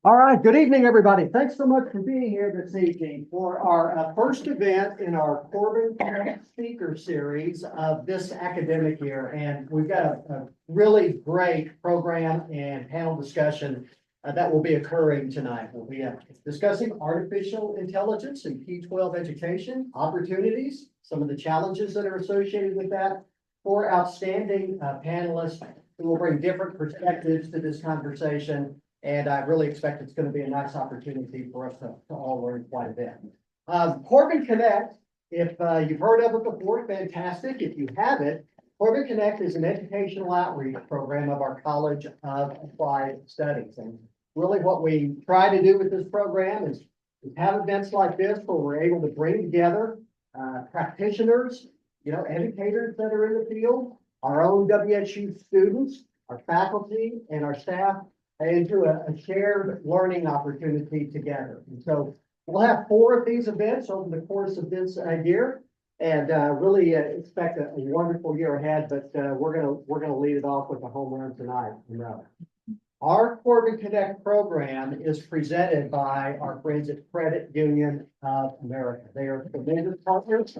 All right, good evening, everybody. Thanks so much for being here this evening for our first event in our Corbin Connect Speaker Series of this academic year. And we've got a really great program and panel discussion that will be occurring tonight. We'll be discussing artificial intelligence and P-12 education, opportunities, some of the challenges that are associated with that. Four outstanding panelists who will bring different perspectives to this conversation. And I really expect it's going to be a nice opportunity for us to all learn quite a bit. Corbin Connect, if you've heard of it before, fantastic. If you haven't, Corbin Connect is an educational outreach program of our College of Applied Studies. And really what we try to do with this program is have events like this where we're able to bring together practitioners, educators that are in the field, our own WSU students, our faculty, and our staff into a shared learning opportunity together. And so we'll have 4 of these events over the course of this year, and really expect a wonderful year ahead. But we're gonna lead it off with a home run tonight. Our Corbin Connect program is presented by our friends at Credit Union of America. They are tremendous partners.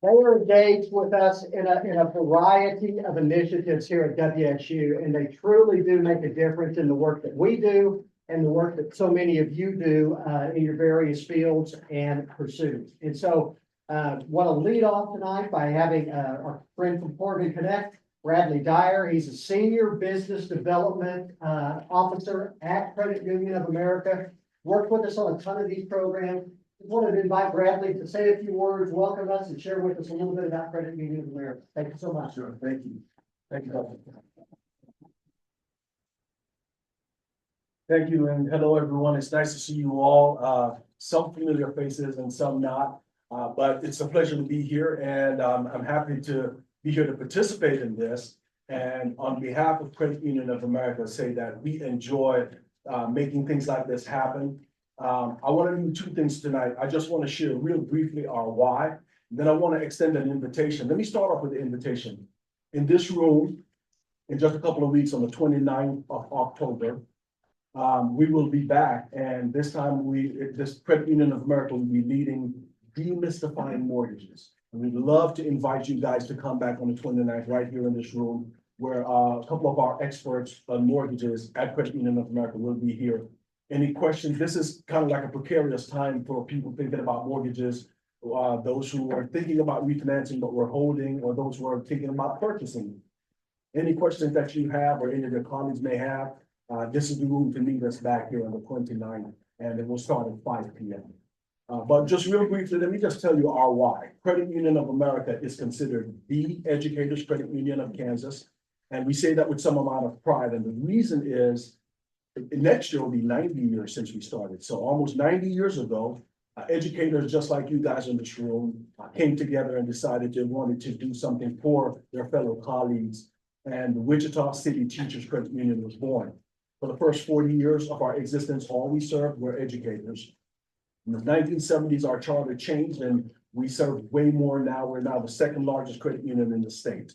They are engaged with us in a variety of initiatives here at WSU, and they truly do make a difference in the work that we do and the work that so many of you do in your various fields and pursuits. And so want to lead off tonight by having our friend from Corbin Connect, Bradley Dyer. He's a senior business development officer at Credit Union of America. Worked with us on a ton of these programs. I wanted to invite Bradley to say a few words, welcome us, and share with us a little bit about Credit Union of America. Thank you so much. Sure, thank you. Thank you, Doctor. Thank you, and hello, everyone. It's nice to see you all. Some familiar faces and some not, but it's a pleasure to be here, and I'm happy to be here to participate in this. And on behalf of Credit Union of America, say that we enjoy making things like this happen. I want to do 2 things tonight. I just want to share real briefly our why. Then I want to extend an invitation. Let me start off with the invitation. In this room, in just a couple of weeks on the 29th of October, we will be back. And this time this Credit Union of America will be leading Demystifying Mortgages. And we'd love to invite you guys to come back on the 29th right here in this room, where a couple of our experts on mortgages at Credit Union of America will be here. Any questions? This is kind of like a precarious time for people thinking about mortgages, those who are thinking about refinancing but we're holding, or those who are thinking about purchasing. Any questions that you have or any of your colleagues may have, this is the room to meet us back here on the 29th, and it will start at 5 p.m. But just real briefly, let me just tell you our why. Credit Union of America is considered the educators' credit union of Kansas, and we say that with some amount of pride. And the reason is, next year will be 90 years since we started. So almost 90 years ago, educators just like you guys in this room came together and decided they wanted to do something for their fellow colleagues. And the Wichita City Teachers Credit Union was born. For the first 40 years of our existence, all we served were educators. In the 1970s, our charter changed and we serve way more now. We're now the 2nd largest credit union in the state.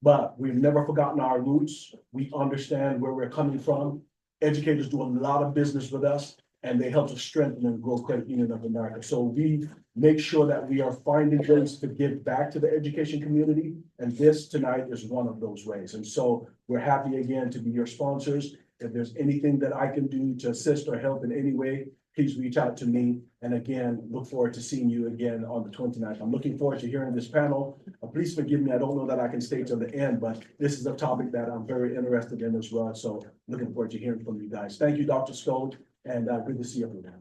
But we've never forgotten our roots. We understand where we're coming from. Educators do a lot of business with us, and they help to strengthen and grow Credit Union of America. So we make sure that we are finding ways to give back to the education community, and this tonight is one of those ways. And so we're happy again to be your sponsors. If there's anything that I can do to assist or help in any way, please reach out to me. And again, look forward to seeing you again on the 29th. I'm looking forward to hearing this panel. Please forgive me, I don't know that I can stay till the end, but this is a topic that I'm very interested in as well. So looking forward to hearing from you guys. Thank you, Dr. Scold, and good to see everyone.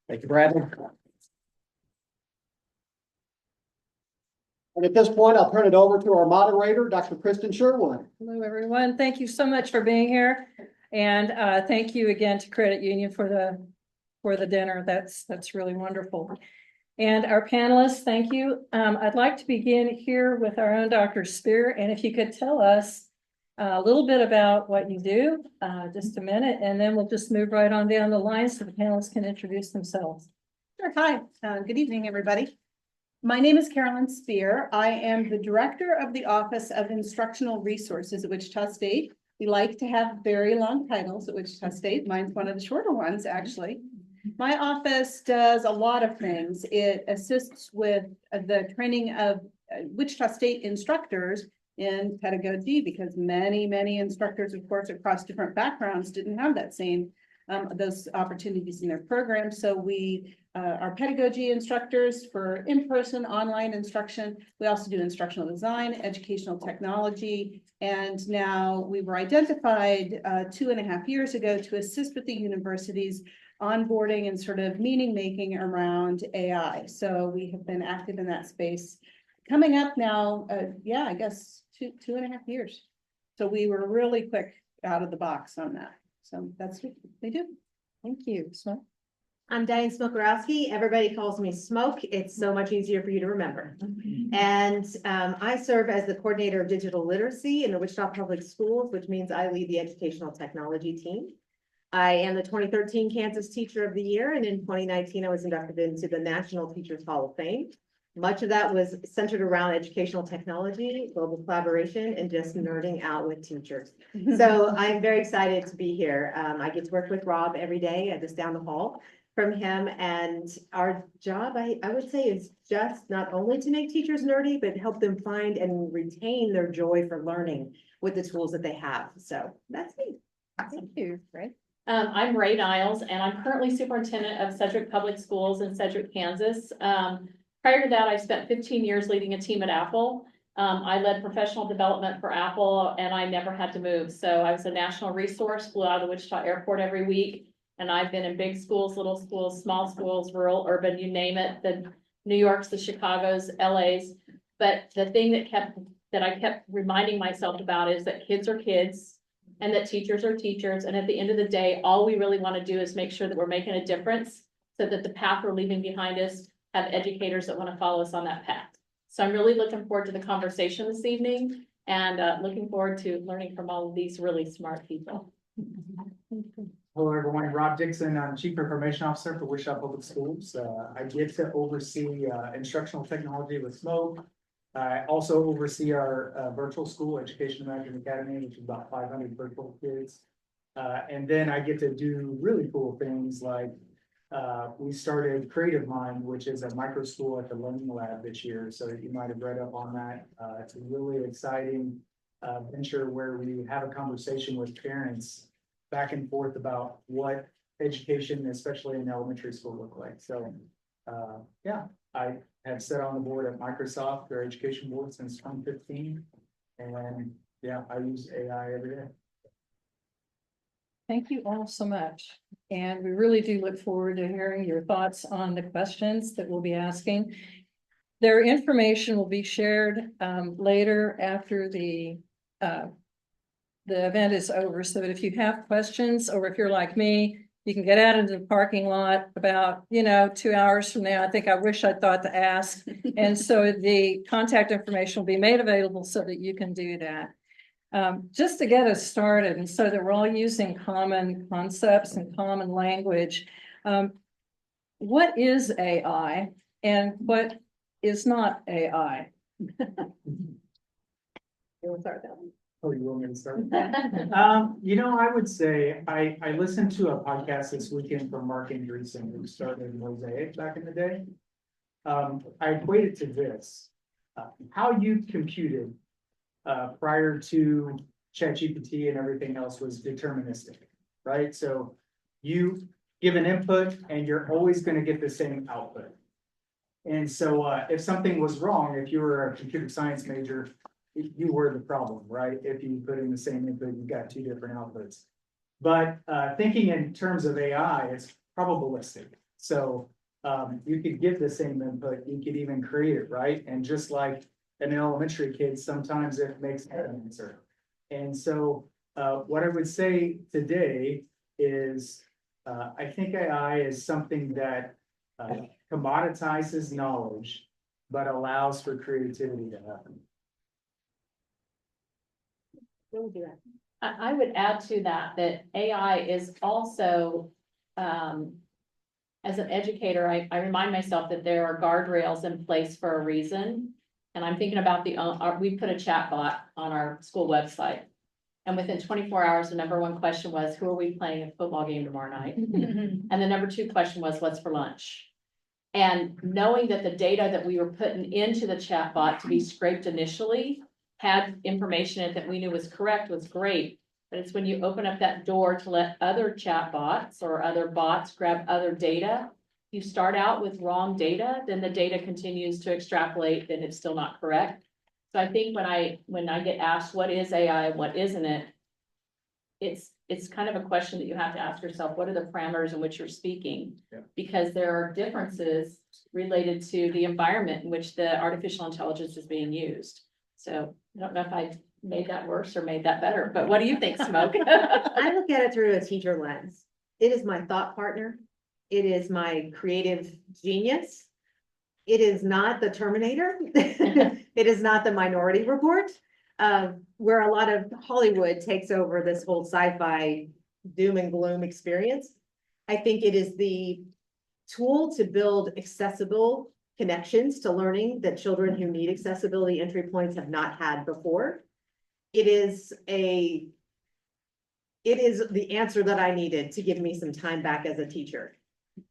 Thank you, Bradley. And at this point, I'll turn it over to our moderator, Dr. Kristin Sherwood. Hello, everyone. Thank you so much for being here. And thank you again to Credit Union for the dinner. That's really wonderful. And our panelists, thank you. I'd like to begin here with our own Dr. Speer. And if you could tell us a little bit about what you do, just a minute, and then we'll just move right on down the line so the panelists can introduce themselves. Sure. Hi. Good evening, everybody. My name is Carolyn Speer. I am the Director of the Office of Instructional Resources at Wichita State. We like to have very long titles at Wichita State. Mine's one of the shorter ones, actually. My office does a lot of things. It assists with the training of Wichita State instructors in pedagogy, because many instructors, of course, across different backgrounds didn't have that same those opportunities in their program. So we are pedagogy instructors for in-person, online instruction. We also do instructional design, educational technology, and now we were identified 2.5 years ago to assist with the universities onboarding and sort of meaning making around AI. So we have been active in that space. Coming up now, I guess 2.5 years. So we were really quick out of the box on that. So that's what they do. Thank you. So, I'm Diane Smokorowski. Everybody calls me Smoke. It's so much easier for you to remember. And I serve as the coordinator of digital literacy in the Wichita Public Schools, which means I lead the educational technology team. I am the 2013 Kansas Teacher of the Year, and in 2019, I was inducted into the National Teachers Hall of Fame. Much of that was centered around educational technology, global collaboration, and just nerding out with teachers. So I'm very excited to be here. I get to work with Rob every day, just down the hall from him. And our job, I would say, is just not only to make teachers nerdy, but help them find and retain their joy for learning with the tools that they have. So that's me. thank you, Ray. I'm Ray Niles, and I'm currently superintendent of Sedgwick Public Schools in Sedgwick, Kansas. Prior to that, I spent 15 years leading a team at Apple. I led professional development for Apple, and I never had to move. So I was a national resource, flew out of the Wichita airport every week. And I've been in big schools, little schools, small schools, rural, urban, you name it, the New Yorks, the Chicagos, LAs. But the thing that I kept reminding myself about is that kids are kids and that teachers are teachers. And at the end of the day, all we really want to do is make sure that we're making a difference so that the path we're leaving behind us have educators that want to follow us on that path. So I'm really looking forward to the conversation this evening and looking forward to learning from all of these really smart people. Hello, everyone. Rob Dickson. I'm Chief Information Officer for Wichita Public Schools. I get to oversee instructional technology with Smoke. I also oversee our virtual school, Education Imagine Academy, which is about 500 virtual kids. And then I get to do really cool things like we started Creative Mind, which is a micro school at the Learning Lab this year. So you might have read up on that. It's a really exciting venture where we have a conversation with parents back and forth about what education, especially in elementary school, look like. So I have sat on the board at Microsoft, their education board, since 2015. And I use AI every day. Thank you all so much. And we really do look forward to hearing your thoughts on the questions that we'll be asking. Their information will be shared later after the event is over, so that if you have questions, or if you're like me, you can get out into the parking lot about, 2 hours from now. I think I wish I'd thought to ask. And so the contact information will be made available so that you can do that. Just to get us started, and so that we're all using common concepts and common language. What is AI and what is not AI? You want to start that one? Oh, you want me to start? I would say I listened to a podcast this weekend from Mark Andreessen, who started Mosaic back in the day. I equate it to this: how you computed prior to ChatGPT and everything else was deterministic, right? So you give an input and you're always going to get the same output. And so if something was wrong, if you were a computer science major, you were the problem, right? If you put in the same input, you got 2 different outputs. But thinking in terms of AI, it's probabilistic. So you could give the same input, you could even create it, right? And just like an elementary kid, sometimes it makes an answer. And so what I would say today is I think AI is something that commoditizes knowledge, but allows for creativity to happen. I would add to that AI is also as an educator, I remind myself that there are guardrails in place for a reason. And I'm thinking about we put a chat bot on our school website. And within 24 hours, the number one question was, who are we playing a football game tomorrow night? And the number two question was, what's for lunch? And knowing that the data that we were putting into the chat bot to be scraped initially had information in it that we knew was correct was great. But it's when you open up that door to let other chat bots or other bots grab other data, you start out with wrong data, then the data continues to extrapolate, then it's still not correct. So I think when I get asked what is AI and what isn't it, it's kind of a question that you have to ask yourself, what are the parameters in which you're speaking? Yeah. Because there are differences related to the environment in which the artificial intelligence is being used. So I don't know if I made that worse or made that better, but what do you think, Smoke? I look at it through a teacher lens. It is my thought partner. It is my creative genius. It is not the Terminator. It is not the Minority Report, where a lot of Hollywood takes over this whole sci-fi doom and gloom experience. I think it is the tool to build accessible connections to learning that children who need accessibility entry points have not had before. It is the answer that I needed to give me some time back as a teacher.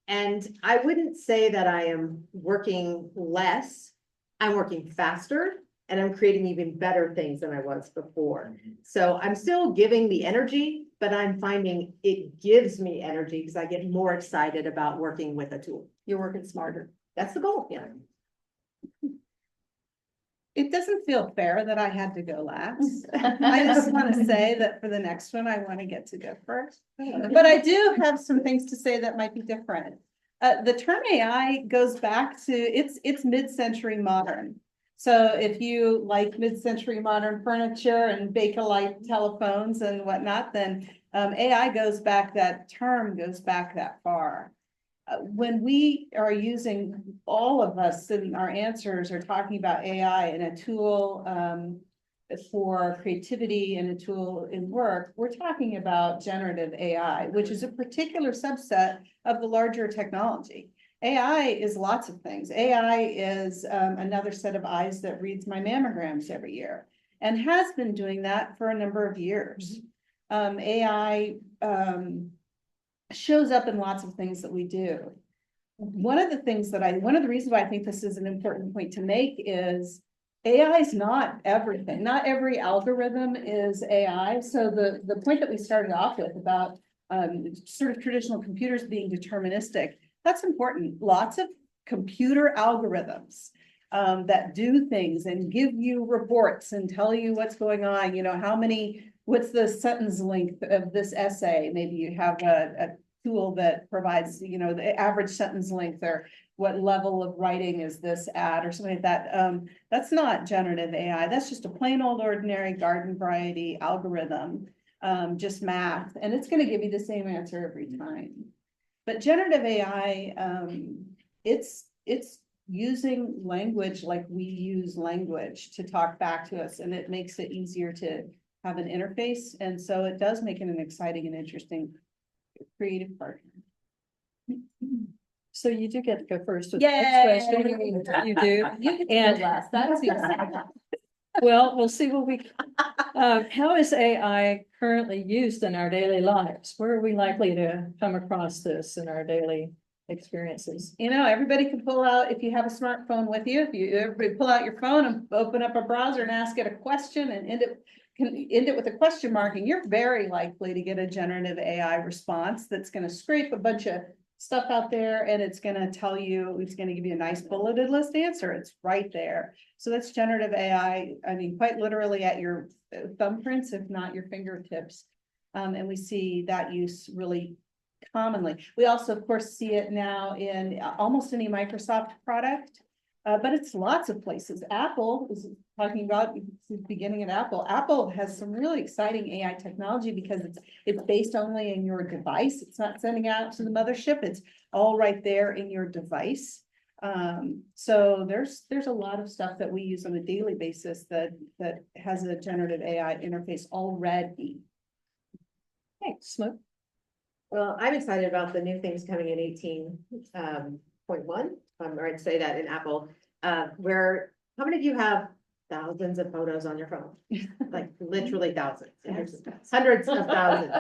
And I wouldn't say that I am working less. I'm working faster and I'm creating even better things than I was before. So I'm still giving the energy, but I'm finding it gives me energy because I get more excited about working with a tool. You're working smarter. That's the goal, yeah. It doesn't feel fair that I had to go last. I just want to say that for the next one, I want to get to go first. But I do have some things to say that might be different. The term AI goes back to, it's mid-century modern. So if you like mid-century modern furniture and Bakelite telephones and whatnot, then AI goes back, that term goes back that far. When we are using, all of us in our answers are talking about AI and a tool for creativity and a tool in work, we're talking about generative AI, which is a particular subset of the larger technology. AI is lots of things. AI is another set of eyes that reads my mammograms every year and has been doing that for a number of years. AI shows up in lots of things that we do. One of the reasons why I think this is an important point to make is AI is not everything. Not every algorithm is AI. So the point that we started off with about sort of traditional computers being deterministic, that's important. Lots of computer algorithms that do things and give you reports and tell you what's going on, what's the sentence length of this essay? Maybe you have a tool that provides, the average sentence length, or what level of writing is this at, or something like that. That's not generative AI. That's just a plain old ordinary garden variety algorithm, just math, and it's going to give you the same answer every time. But generative AI, it's using language like we use language to talk back to us, and it makes it easier to have an interface. And so it does make it an exciting and interesting creative partner. So you do get to go first with the next question. You do. You And- last. That's Well, we'll see what how is AI currently used in our daily lives? Where are we likely to come across this in our daily experiences? Everybody can pull out, if you have a smartphone with you, everybody pull out your phone and open up a browser and ask it a question and end it with a question mark, and you're very likely to get a generative AI response that's going to scrape a bunch of stuff out there, and it's going to tell you, it's going to give you a nice bulleted list answer. It's right there. So that's generative AI. I mean, quite literally at your thumbprints, if not your fingertips. And we see that use really commonly. We also, of course, see it now in almost any Microsoft product, but it's lots of places. Apple is talking about the beginning of Apple. Apple has some really exciting AI technology because it's based only in your device. It's not sending out to the mothership. It's all right there in your device. So there's a lot of stuff that we use on a daily basis that has a generative AI interface already. Hey, Smoke. Well, I'm excited about the new things coming in 18.1. I'm right to say that in Apple, where, how many of you have thousands of photos on your phone? Like literally thousands, hundreds of thousands.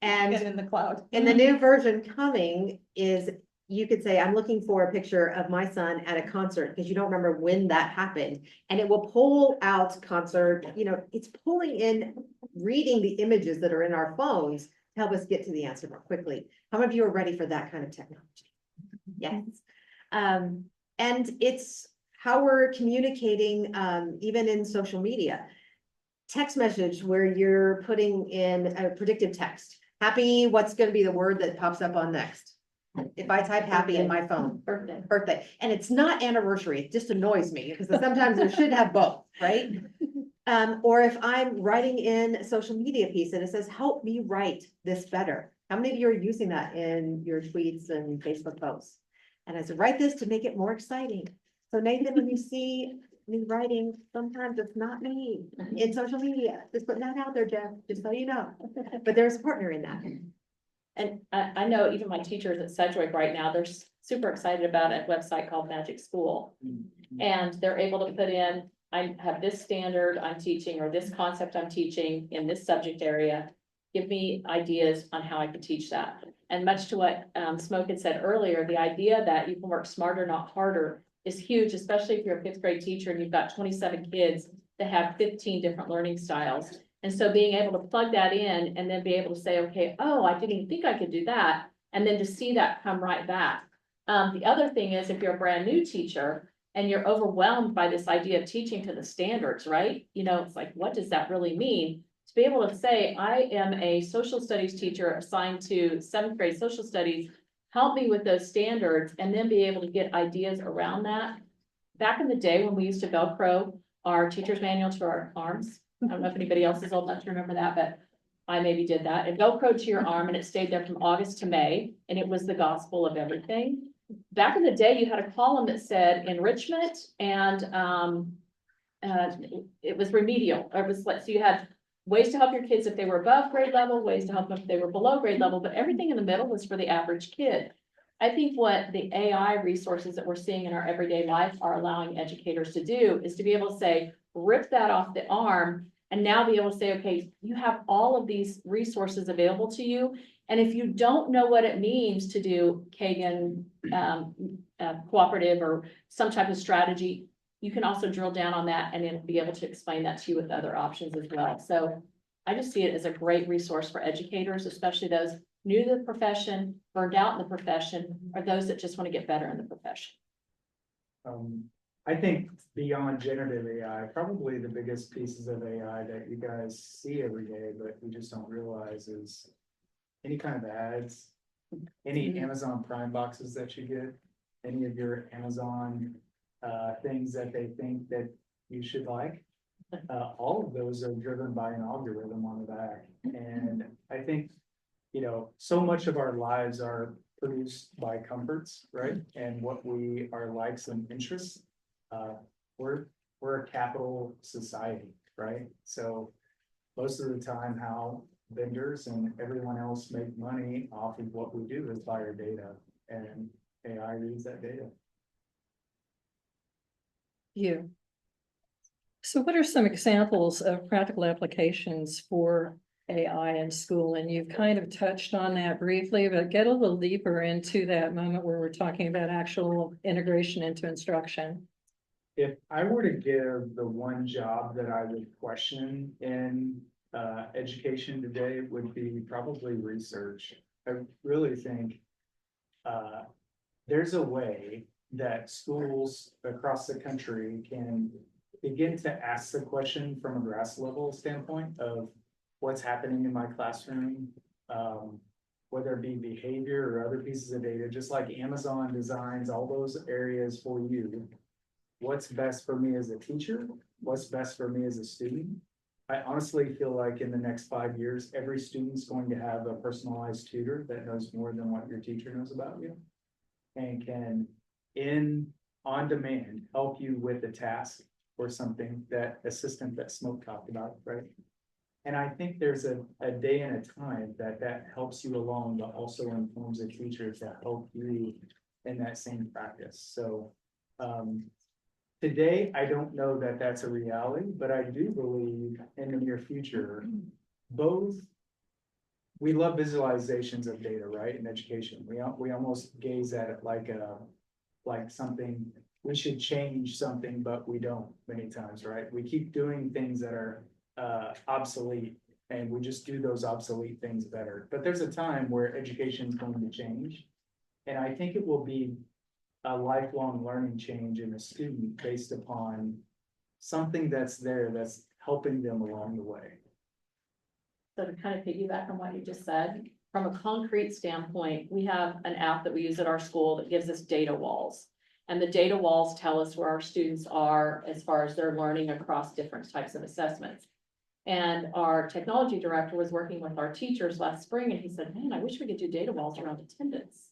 And And in the cloud. in the new version coming is, you could say, I'm looking for a picture of my son at a concert, because you don't remember when that happened. And it will pull out concert, it's pulling in, reading the images that are in our phones to help us get to the answer more quickly. How many of you are ready for that kind of technology? Yes. And it's how we're communicating, even in social media. Text message where you're putting in a predictive text. Happy, what's going to be the word that pops up on next? If I type happy in my phone, birthday, and it's not anniversary, it just annoys me because sometimes there should have both, right? Or if I'm writing in a social media piece and it says, help me write this better. How many of you are using that in your tweets and Facebook posts? And I said, write this to make it more exciting. So Nathan, when you see me writing, sometimes it's not me in social media. Just putting that out there, Jeff, just so you know. But there's a partner in that. And I know even my teachers at Sedgwick right now, they're super excited about a website called Magic School. And they're able to put in, I have this standard I'm teaching, or this concept I'm teaching in this subject area. Give me ideas on how I can teach that. And much to what Smoke had said earlier, the idea that you can work smarter, not harder, is huge, especially if you're a fifth grade teacher and you've got 27 kids that have 15 different learning styles. And so being able to plug that in and then be able to say, okay, oh, I didn't even think I could do that. And then to see that come right back. The other thing is, if you're a brand new teacher and you're overwhelmed by this idea of teaching to the standards, right? It's like, what does that really mean? To be able to say, I am a social studies teacher assigned to 7th grade social studies, help me with those standards, and then be able to get ideas around that. Back in the day when we used to Velcro our teacher's manual to our arms, I don't know if anybody else is old enough to remember that, but I maybe did that. It Velcroed to your arm and it stayed there from August to May, and it was the gospel of everything. Back in the day, you had a column that said enrichment and it was remedial. Or it was like, so you had ways to help your kids if they were above grade level, ways to help them if they were below grade level, but everything in the middle was for the average kid. I think what the AI resources that we're seeing in our everyday life are allowing educators to do is to be able to say, rip that off the arm and now be able to say, okay, you have all of these resources available to you. And if you don't know what it means to do Kagan cooperative or some type of strategy, you can also drill down on that and it'll be able to explain that to you with other options as well. So I just see it as a great resource for educators, especially those new to the profession, burned out in the profession, or those that just want to get better in the profession. I think beyond generative AI, probably the biggest pieces of AI that you guys see every day, but we just don't realize, is any kind of ads, any Amazon Prime boxes that you get, any of your Amazon things that they think that you should like. All of those are driven by an algorithm on the back. And I think, so much of our lives are produced by comforts, right? And what we are likes and interests. We're a capital society, right? So most of the time how vendors and everyone else make money off of what we do is by our data, and AI reads that data. So what are some examples of practical applications for AI in school? And you've kind of touched on that briefly, but get a little deeper into that moment where we're talking about actual integration into instruction. If I were to give the one job that I would question in education today, would be probably research. I really think there's a way that schools across the country can begin to ask the question from a grass level standpoint of what's happening in my classroom, whether it be behavior or other pieces of data, just like Amazon designs all those areas for you. What's best for me as a teacher? What's best for me as a student? I honestly feel like in the next 5 years, every student's going to have a personalized tutor that knows more than what your teacher knows about you, and can, on demand, help you with a task or something, that assistant that Smoke talked about, right? And I think there's a day and a time that helps you along, but also informs the teachers that help you in that same practice. So, today, I don't know that that's a reality, but I do believe in the near future, both. We love visualizations of data, right, in education. We almost gaze at it like something, we should change something, but we don't many times, right? We keep doing things that are obsolete, and we just do those obsolete things better. But there's a time where education is going to change. And I think it will be a lifelong learning change in a student based upon something that's there that's helping them along the way. So to kind of piggyback on what you just said, from a concrete standpoint, we have an app that we use at our school that gives us data walls. And the data walls tell us where our students are as far as their learning across different types of assessments. And our technology director was working with our teachers last spring, and he said, man, I wish we could do data walls around attendance.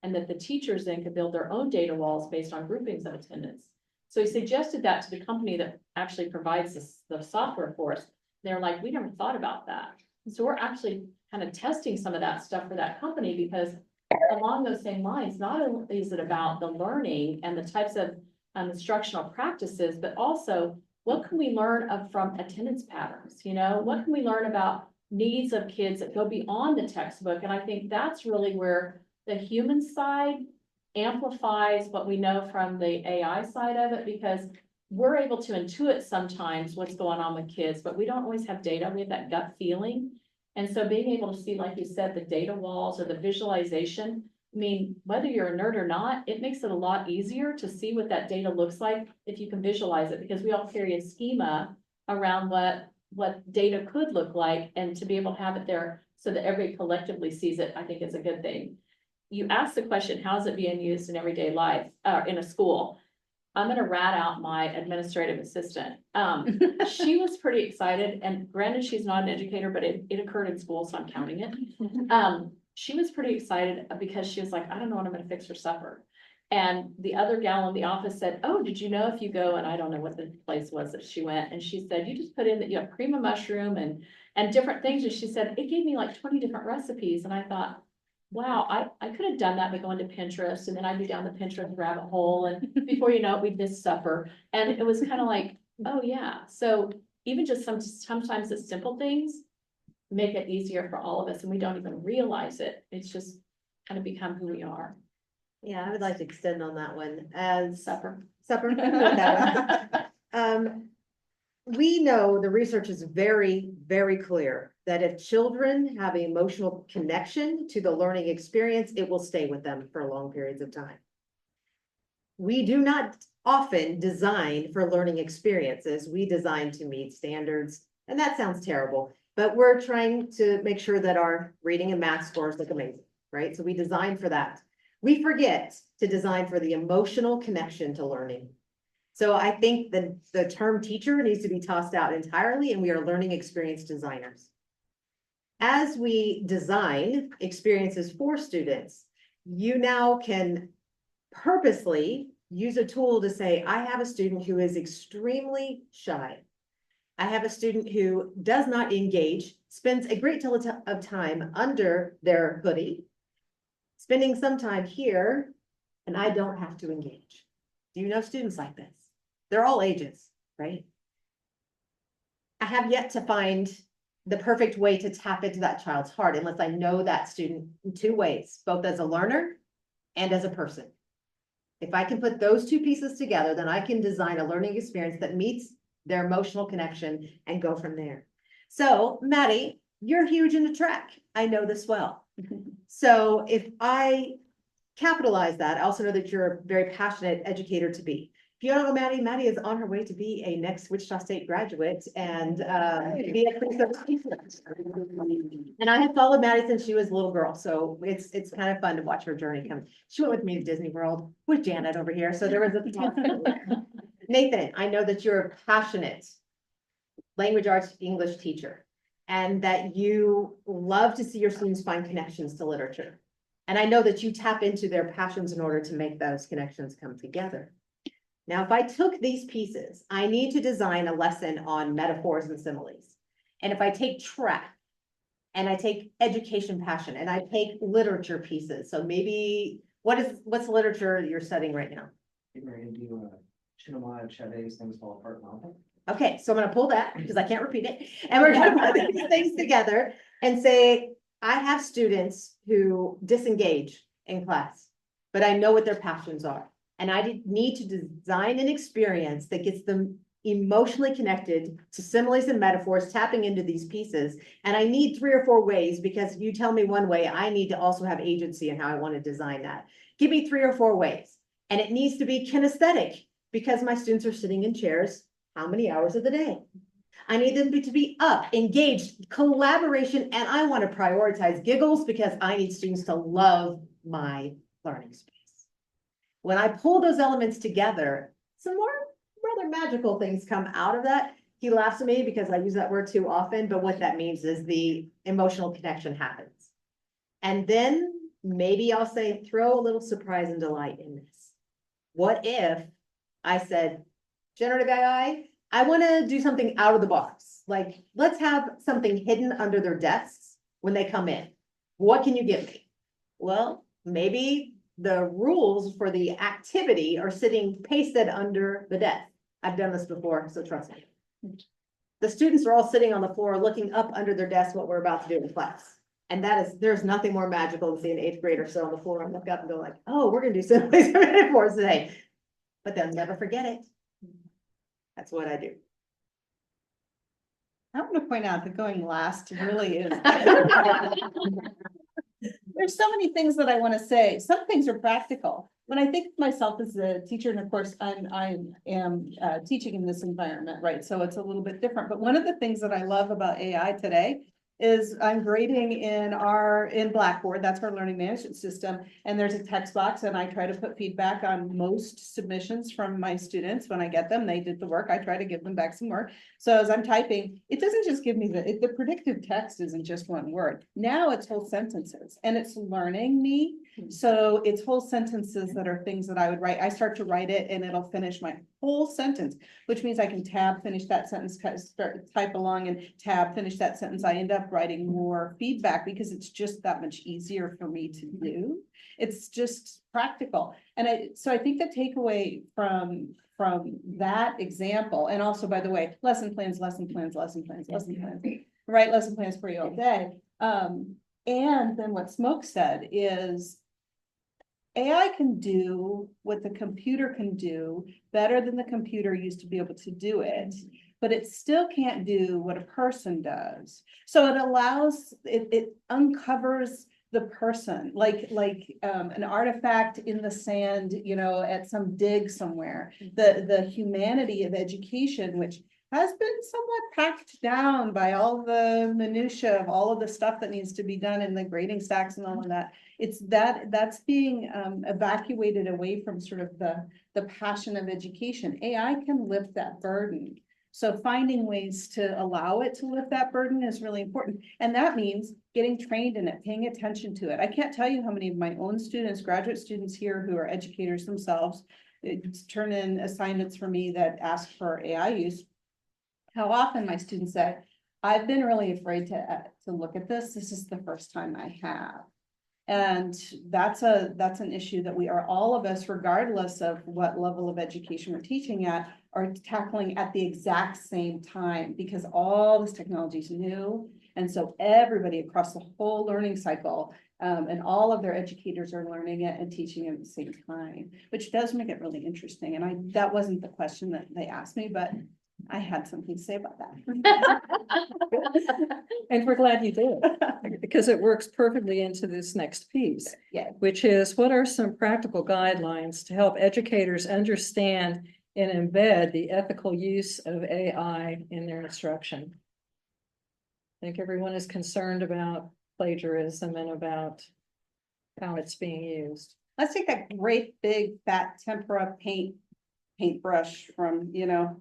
And that the teachers then could build their own data walls based on groupings of attendance. So he suggested that to the company that actually provides the software for us. They're like, we never thought about that. And so we're actually kind of testing some of that stuff for that company, because along those same lines, not only is it about the learning and the types of instructional practices, but also what can we learn from attendance patterns? You know, what can we learn about needs of kids that go beyond the textbook? And I think that's really where the human side amplifies what we know from the AI side of it, because we're able to intuit sometimes what's going on with kids, but we don't always have data. We have that gut feeling. And so being able to see, like you said, the data walls or the visualization, I mean, whether you're a nerd or not, it makes it a lot easier to see what that data looks like if you can visualize it, because we all carry a schema around what data could look like, and to be able to have it there so that everybody collectively sees it, I think is a good thing. You asked the question, how is it being used in everyday life, in a school? I'm gonna rat out my administrative assistant. She was pretty excited, and granted, she's not an educator, but it occurred in school, so I'm counting it. She was pretty excited because she was like, I don't know what I'm gonna fix for supper. And the other gal in the office said, oh, did you know if you go, and I don't know what the place was that she went, and she said, you just put in that you have cream of mushroom and different things. And she said, it gave me like 20 different recipes. And I thought, wow, I could have done that by going to Pinterest, and then I'd be down the Pinterest rabbit hole, and before you know it, we'd miss supper. And it was kind of like, oh yeah. So even just sometimes the simple things make it easier for all of us, and we don't even realize it. It's just kind of become who we are. Yeah, I would like to extend on that one as Supper. We know the research is very, very clear that if children have an emotional connection to the learning experience, it will stay with them for long periods of time. We do not often design for learning experiences. We design to meet standards, and that sounds terrible, but we're trying to make sure that our reading and math scores look amazing, right? So we design for that. We forget to design for the emotional connection to learning. So I think that the term teacher needs to be tossed out entirely, and we are learning experience designers. As we design experiences for students, you now can purposely use a tool to say, I have a student who is extremely shy. I have a student who does not engage, spends a great deal of time under their hoodie, spending some time here, and I don't have to engage. Do you know students like this? They're all ages, right? I have yet to find the perfect way to tap into that child's heart unless I know that student in two ways, both as a learner and as a person. If I can put those two pieces together, then I can design a learning experience that meets their emotional connection and go from there. So, Maddie, you're huge into track. I know this well. So if I capitalize that, I also know that you're a very passionate educator to be. If you don't know Maddie, Maddie is on her way to be a next Wichita State graduate and be a pre-service teacher. And I have followed Maddie since she was a little girl, so it's kind of fun to watch her journey come. She went with me to Disney World with Janet over here, so there was a Nathan, I know that you're a passionate language arts English teacher, and that you love to see your students find connections to literature. And I know that you tap into their passions in order to make those connections come together. Now, if I took these pieces, I need to design a lesson on metaphors and similes. And if I take track and I take education passion and I take literature pieces, so maybe what's literature you're studying right now? We're gonna do Chinamaya Cheve's Things Fall Apart novel. Okay, so I'm gonna pull that because I can't repeat it. And we're gonna put these things together and say, I have students who disengage in class, but I know what their passions are. And I need to design an experience that gets them emotionally connected to similes and metaphors, tapping into these pieces. And I need 3 or 4 ways, because you tell me one way, I need to also have agency in how I want to design that. Give me 3 or 4 ways. And it needs to be kinesthetic, because my students are sitting in chairs how many hours of the day? I need them to be up, engaged, collaboration, and I want to prioritize giggles because I need students to love my learning space. When I pull those elements together, some more rather magical things come out of that. He laughs at me because I use that word too often, but what that means is the emotional connection happens. And then maybe I'll say, throw a little surprise and delight in this. What if I said, generative AI, I want to do something out of the box. Like, let's have something hidden under their desks when they come in. What can you give me? Well, maybe the rules for the activity are sitting pasted under the desk. I've done this before, so trust me. The students are all sitting on the floor looking up under their desk what we're about to do in class. And there's nothing more magical than seeing an 8th grader sit on the floor and look up and go like, oh, we're gonna do similes and metaphors today. But they'll never forget it. That's what I do. I want to point out that going last really is. There's so many things that I want to say. Some things are practical. When I think of myself as a teacher, and of course I am teaching in this environment, right? So it's a little bit different. But one of the things that I love about AI today is I'm grading in Blackboard. That's our learning management system. And there's a text box, and I try to put feedback on most submissions from my students. When I get them, they did the work. I try to give them back some work. So as I'm typing, it doesn't just give me the predictive text isn't just one word. Now it's whole sentences, and it's learning me. So it's whole sentences that are things that I would write. I start to write it and it'll finish my whole sentence, which means I can tab, finish that sentence, start type along and tab, finish that sentence. I end up writing more feedback because it's just that much easier for me to do. It's just practical. And so I think the takeaway from that example, and also, by the way, lesson plans, write lesson plans for you all day. And then what Smoke said is AI can do what the computer can do better than the computer used to be able to do it, but it still can't do what a person does. So it allows, it uncovers the person, like an artifact in the sand, you know, at some dig somewhere. The humanity of education, which has been somewhat packed down by all the minutia of all of the stuff that needs to be done in the grading stacks and all of that. It's that's being evacuated away from sort of the passion of education. AI can lift that burden. So finding ways to allow it to lift that burden is really important. And that means getting trained in it, paying attention to it. I can't tell you how many of my own students, graduate students here who are educators themselves, turn in assignments for me that ask for AI use. How often my students say, I've been really afraid to look at this. This is the first time I have. And that's an issue that we are, all of us, regardless of what level of education we're teaching at, are tackling at the exact same time, because all this technology is new. And so everybody across the whole learning cycle and all of their educators are learning it and teaching it at the same time, which does make it really interesting. And that wasn't the question that they asked me, but I had something to say about that. And we're glad you did, because it works perfectly into this next piece. Yeah. Which is, what are some practical guidelines to help educators understand and embed the ethical use of AI in their instruction? I think everyone is concerned about plagiarism and about how it's being used. Let's take that great big fat tempera paintbrush from, you know,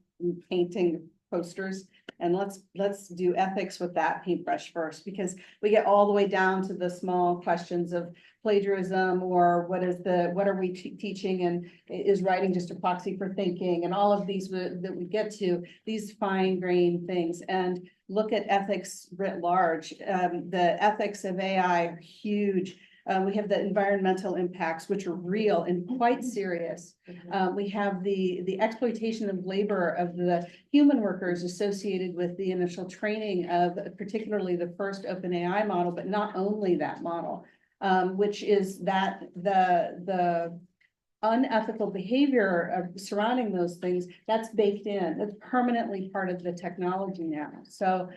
painting posters. And let's do ethics with that paintbrush first, because we get all the way down to the small questions of plagiarism, or what are we teaching, and is writing just a proxy for thinking, and all of these that we get to, these fine grained things, and look at ethics writ large. The ethics of AI are huge. We have the environmental impacts, which are real and quite serious. We have the exploitation of labor of the human workers associated with the initial training of particularly the first OpenAI model, but not only that model, which is that the unethical behavior surrounding those things, that's baked in, that's permanently part of the technology now. So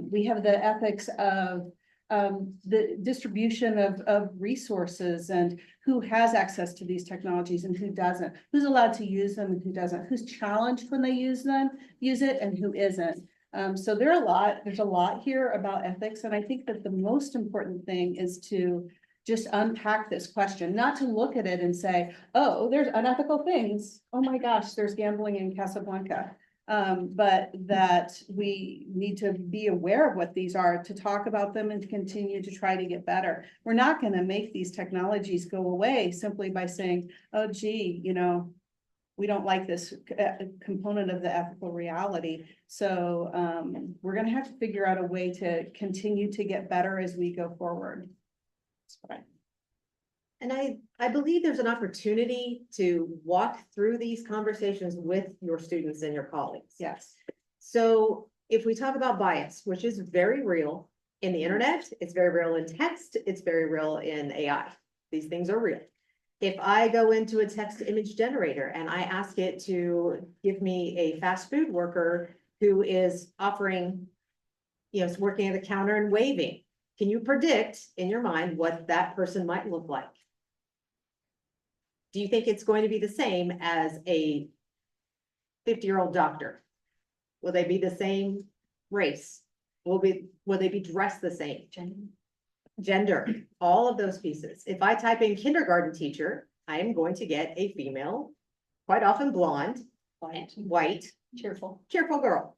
we have the ethics of the distribution of resources, and who has access to these technologies and who doesn't, who's allowed to use them and who doesn't, who's challenged when they use it and who isn't. So there's a lot here about ethics. And I think that the most important thing is to just unpack this question, not to look at it and say, oh, there's unethical things. Oh my gosh, there's gambling in Casablanca. But that we need to be aware of what these are, to talk about them and to continue to try to get better. We're not going to make these technologies go away simply by saying, oh, gee, we don't like this component of the ethical reality. So we're going to have to figure out a way to continue to get better as we go forward. And I believe there's an opportunity to walk through these conversations with your students and your colleagues. Yes. So if we talk about bias, which is very real in the internet, it's very real in text, it's very real in AI. These things are real. If I go into a text image generator and I ask it to give me a fast food worker who is offering, is working at the counter and waving, can you predict in your mind what that person might look like? Do you think it's going to be the same as a 50-year-old doctor? Will they be the same race? Will they be dressed the same? Gender, all of those pieces. If I type in kindergarten teacher, I am going to get a female, quite often blonde, white, cheerful girl.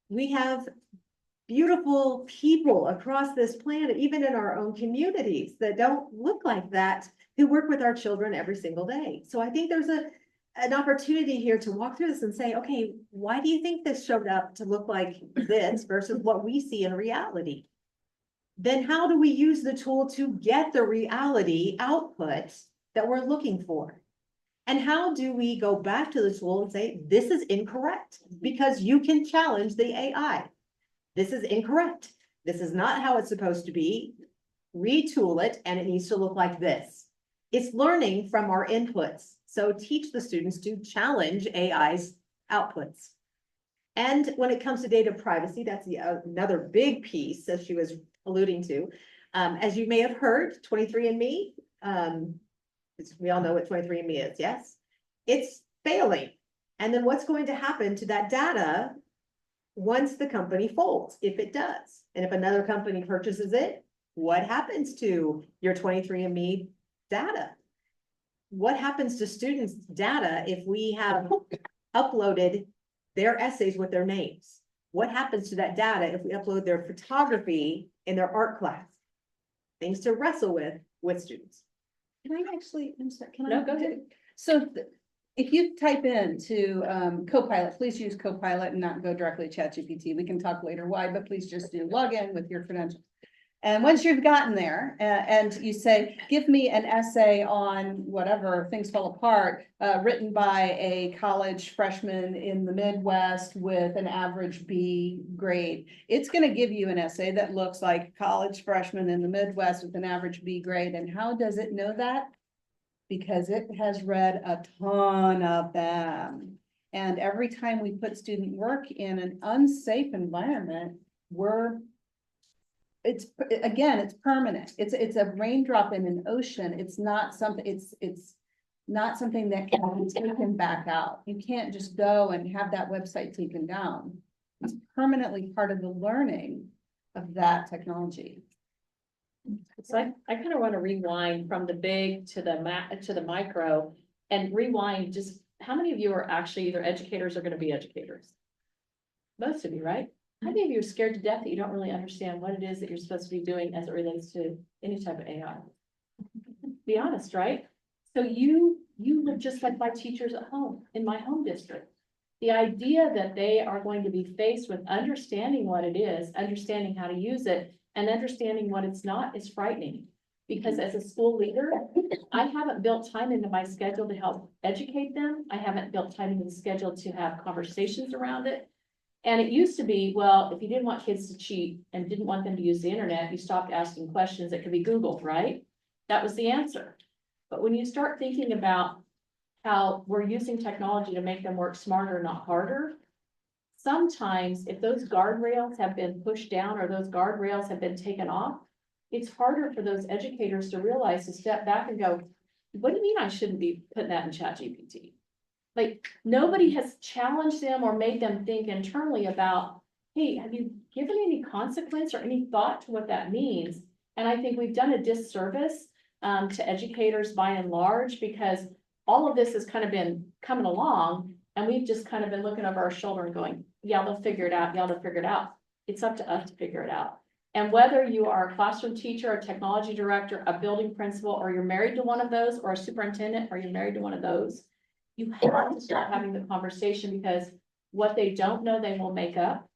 We have beautiful people across this planet, even in our own communities, that don't look like that, who work with our children every single day. So I think there's an opportunity here to walk through this and say, okay, why do you think this showed up to look like this versus what we see in reality? Then how do we use the tool to get the reality output that we're looking for? And how do we go back to the tool and say, this is incorrect, because you can challenge the AI. This is incorrect. This is not how it's supposed to be. Retool it, and it needs to look like this. It's learning from our inputs. So teach the students to challenge AI's outputs. And when it comes to data privacy, that's another big piece, as she was alluding to. As you may have heard, 23andMe, we all know what 23andMe is, yes? It's failing. And then what's going to happen to that data once the company folds, if it does? And if another company purchases it, what happens to your 23andMe data? What happens to students' data if we have uploaded their essays with their names? What happens to that data if we upload their photography in their art class? Things to wrestle with students. Can I actually, I'm sorry, No, go ahead. So if you type into Copilot, please use Copilot and not go directly to ChatGPT. We can talk later why, but please just do log in with your credentials. And once you've gotten there and you say, give me an essay on whatever, Things Fall Apart, written by a college freshman in the Midwest with an average B grade, it's going to give you an essay that looks like college freshman in the Midwest with an average B grade. And how does it know that? Because it has read a ton of them. And every time we put student work in an unsafe environment, it's permanent. It's a raindrop in an ocean. It's not something, it's not something that can be taken back out. You can't just go and have that website taken down. It's permanently part of the learning of that technology. So I kind of want to rewind from the big to the micro, and rewind just how many of you are actually either educators or going to be educators? Most of you, right? How many of you are scared to death that you don't really understand what it is that you're supposed to be doing as it relates to any type of AI? Be honest, right? So you live just like my teachers at home, in my home district. The idea that they are going to be faced with understanding what it is, understanding how to use it, and understanding what it's not is frightening. Because as a school leader, I haven't built time into my schedule to help educate them. I haven't built time into the schedule to have conversations around it. And it used to be, well, if you didn't want kids to cheat and didn't want them to use the internet, you stopped asking questions that could be Googled, right? That was the answer. But when you start thinking about how we're using technology to make them work smarter, not harder, sometimes if those guardrails have been pushed down or those guardrails have been taken off, it's harder for those educators to realize to step back and go, what do you mean I shouldn't be putting that in ChatGPT? Like, nobody has challenged them or made them think internally about, hey, have you given any consequence or any thought to what that means? And I think we've done a disservice to educators by and large, because all of this has kind of been coming along and we've just kind of been looking over our shoulder and going, yeah, they'll figure it out. Yeah, they'll figure it out. It's up to us to figure it out. And whether you are a classroom teacher, a technology director, a building principal, or you're married to one of those, or a superintendent, or you're married to one of those, you have to start having the conversation, because what they don't know, they will make up.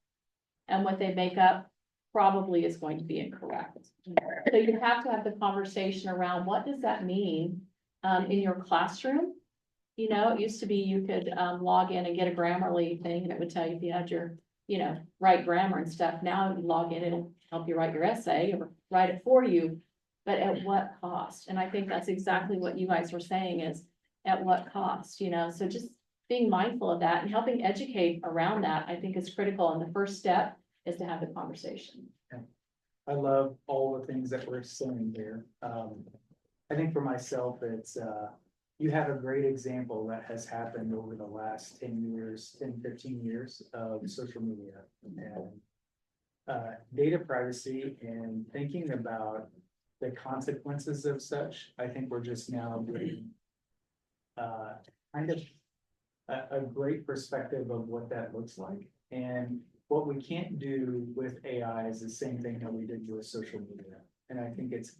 And what they make up probably is going to be incorrect. So you have to have the conversation around, what does that mean in your classroom? You know, it used to be you could log in and get a Grammarly thing and it would tell you if you had your, right grammar and stuff. Now you log in, it'll help you write your essay or write it for you, but at what cost? And I think that's exactly what you guys were saying, is at what cost, so just being mindful of that and helping educate around that, I think is critical. And the first step is to have the conversation. I love all the things that we're saying here. I think for myself, it's, you have a great example that has happened over the last 15 years of social media and data privacy, and thinking about the consequences of such. I think we're just now getting kind of a great perspective of what that looks like. And what we can't do with AI is the same thing that we did with social media. And I think it's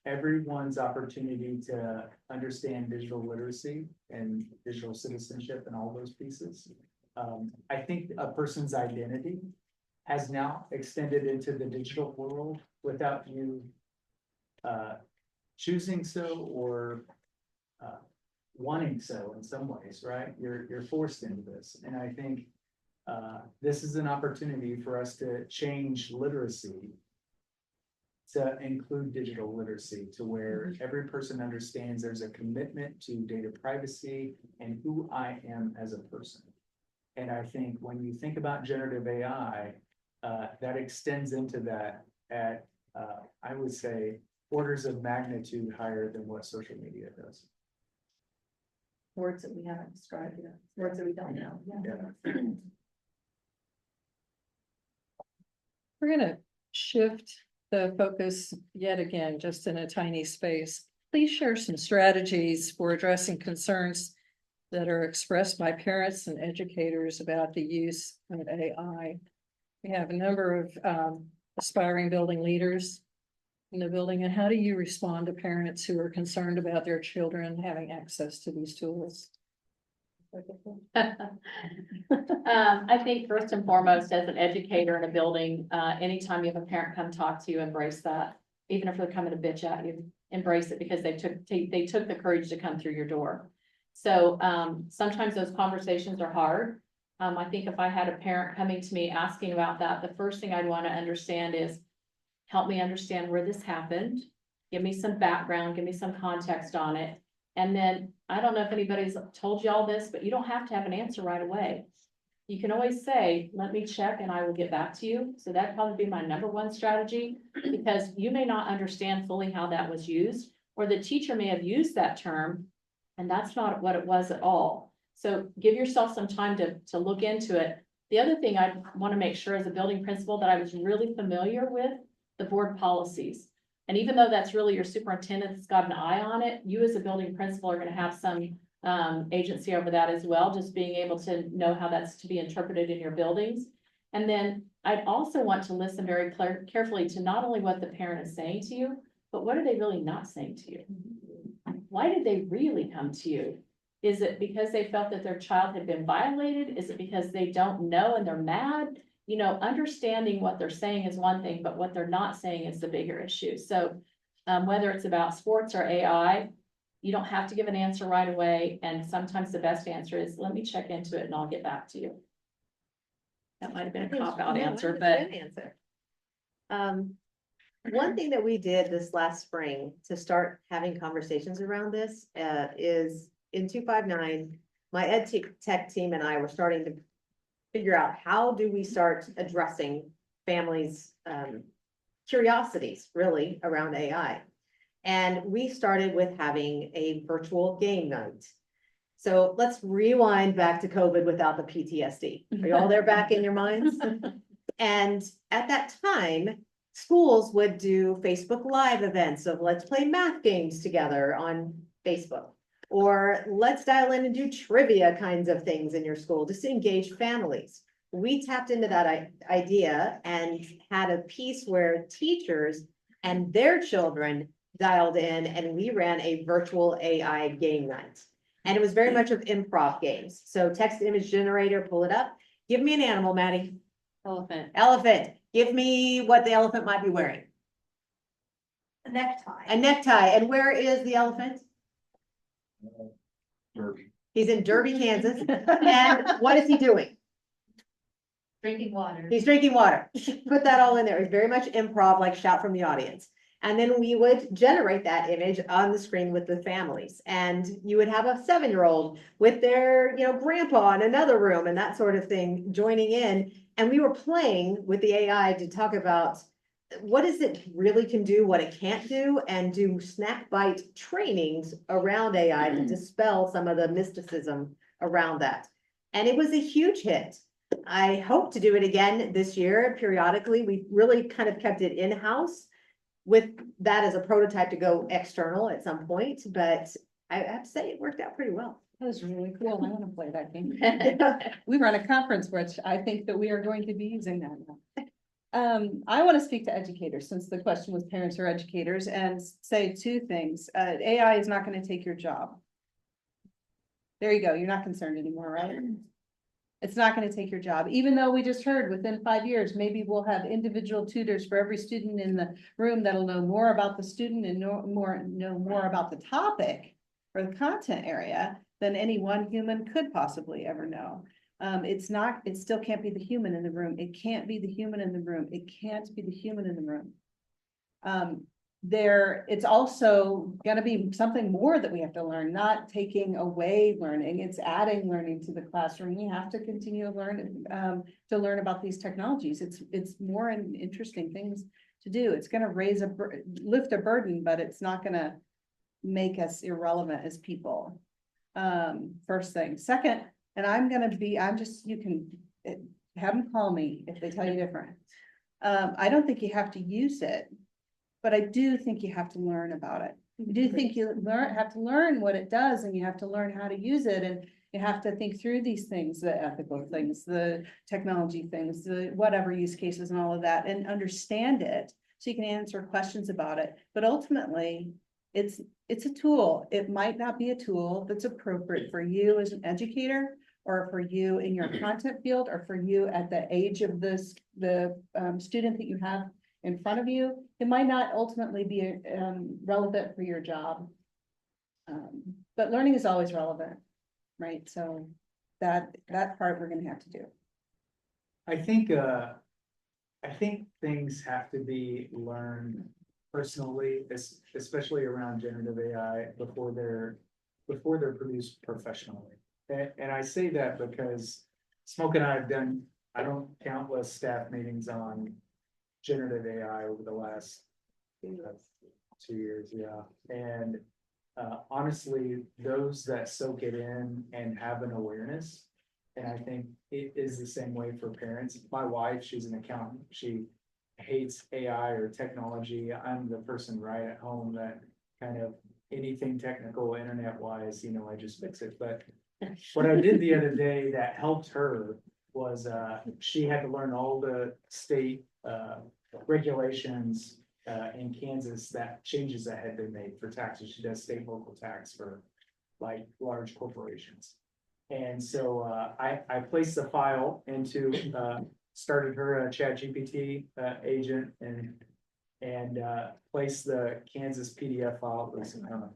everyone's opportunity to understand digital literacy and digital citizenship and all those pieces. I think a person's identity has now extended into the digital world without you choosing so or wanting so in some ways, right? You're forced into this. And I think this is an opportunity for us to change literacy to include digital literacy, to where every person understands there's a commitment to data privacy and who I am as a person. And I think when you think about generative AI, that extends into that at, I would say, orders of magnitude higher than what social media does. Words that we haven't described yet, words that we don't know. Yeah. We're gonna shift the focus yet again, just in a tiny space. Please share some strategies for addressing concerns that are expressed by parents and educators about the use of AI. We have a number of aspiring building leaders in the building. And how do you respond to parents who are concerned about their children having access to these tools? I think first and foremost, as an educator in a building, anytime you have a parent come talk to you, embrace that. Even if they're coming to bitch at you, embrace it, because they took the courage to come through your door. So sometimes those conversations are hard. I think if I had a parent coming to me asking about that, the first thing I'd want to understand is, help me understand where this happened. Give me some background, give me some context on it. And then, I don't know if anybody's told you all this, but you don't have to have an answer right away. You can always say, let me check and I will get back to you. So that'd probably be my number one strategy, because you may not understand fully how that was used, or the teacher may have used that term and that's not what it was at all. So give yourself some time to look into it. The other thing I want to make sure as a building principal that I was really familiar with the board policies. And even though that's really your superintendent that's got an eye on it, you as a building principal are going to have some agency over that as well, just being able to know how that's to be interpreted in your buildings. And then I'd also want to listen very carefully to not only what the parent is saying to you, but what are they really not saying to you? Why did they really come to you? Is it because they felt that their child had been violated? Is it because they don't know and they're mad? You know, understanding what they're saying is one thing, but what they're not saying is the bigger issue. So whether it's about sports or AI, you don't have to give an answer right away. And sometimes the best answer is, let me check into it and I'll get back to you. That might have been a cop-out answer, but. One thing that we did this last spring to start having conversations around this is in 259, my ed tech team and I were starting to figure out how do we start addressing families' curiosities really around AI. And we started with having a virtual game night. So let's rewind back to COVID without the PTSD. Are you all there back in your minds? And at that time, schools would do Facebook Live events of let's play math games together on Facebook. Or let's dial in and do trivia kinds of things in your school, just to engage families. We tapped into that idea and had a piece where teachers and their children dialed in and we ran a virtual AI game night. And it was very much of improv games. So text image generator, pull it up. Give me an animal, Maddie. Elephant. Elephant. Give me what the elephant might be wearing. A necktie. A necktie. And where is the elephant? Derby. He's in Derby, Kansas. And what is he doing? Drinking water. He's drinking water. Put that all in there. It's very much improv, like shout from the audience. And then we would generate that image on the screen with the families. And you would have a 7-year-old with their, grandpa in another room and that sort of thing joining in. And we were playing with the AI to talk about what is it really can do, what it can't do, and do snack bite trainings around AI to dispel some of the mysticism around that. And it was a huge hit. I hope to do it again this year periodically. We really kind of kept it in-house with that as a prototype to go external at some point, but I have to say it worked out pretty well. That was really cool. I want to play that game. We run a conference, which I think that we are going to be using that now. I want to speak to educators since the question was parents or educators and say two things. AI is not going to take your job. There you go. You're not concerned anymore, right? It's not going to take your job, even though we just heard within 5 years, maybe we'll have individual tutors for every student in the room that'll know more about the student and know more about the topic or the content area than any one human could possibly ever know. It still can't be the human in the room. It can't be the human in the room. It can't be the human in the room. It's also gonna be something more that we have to learn, not taking away learning, it's adding learning to the classroom. We have to continue to learn about these technologies. It's more interesting things to do. It's gonna lift a burden, but it's not gonna make us irrelevant as people. First thing. Second, and you can have them call me if they tell you different. I don't think you have to use it, but I do think you have to learn about it. I do think you have to learn what it does and you have to learn how to use it. And you have to think through these things, the ethical things, the technology things, the whatever use cases and all of that, and understand it so you can answer questions about it. But ultimately, it's a tool. It might not be a tool that's appropriate for you as an educator or for you in your content field or for you at the age of the student that you have in front of you. It might not ultimately be relevant for your job. But learning is always relevant, right? So that part we're gonna have to do. I think things have to be learned personally, especially around generative AI before they're produced professionally. And I say that because Smoke and I have done, I don't countless staff meetings on generative AI over the last 2 years, yeah. And honestly, those that soak it in and have an awareness, and I think it is the same way for parents. My wife, she's an accountant. She hates AI or technology. I'm the person right at home that kind of anything technical, internet wise, I just fix it, but what I did the other day that helped her was, she had to learn all the state, regulations, in Kansas, that changes that had been made for taxes. She does state local tax for like large corporations. And so, I placed the file into, started her ChatGPT, agent and placed the Kansas PDF file. It was, I don't know,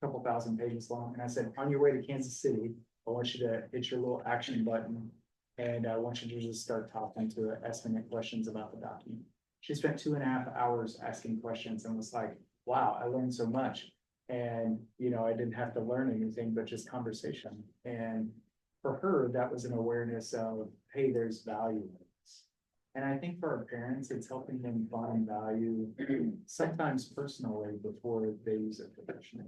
a couple thousand pages long. And I said, on your way to Kansas City, I want you to hit your little action button. And I want you to just start talking to it, asking it questions about the document. She spent 2.5 hours asking questions and was like, wow, I learned so much. And, I didn't have to learn anything but just conversation. And for her, that was an awareness of, hey, there's value in this. And I think for our parents, it's helping them find value, sometimes personally, before they use it professionally.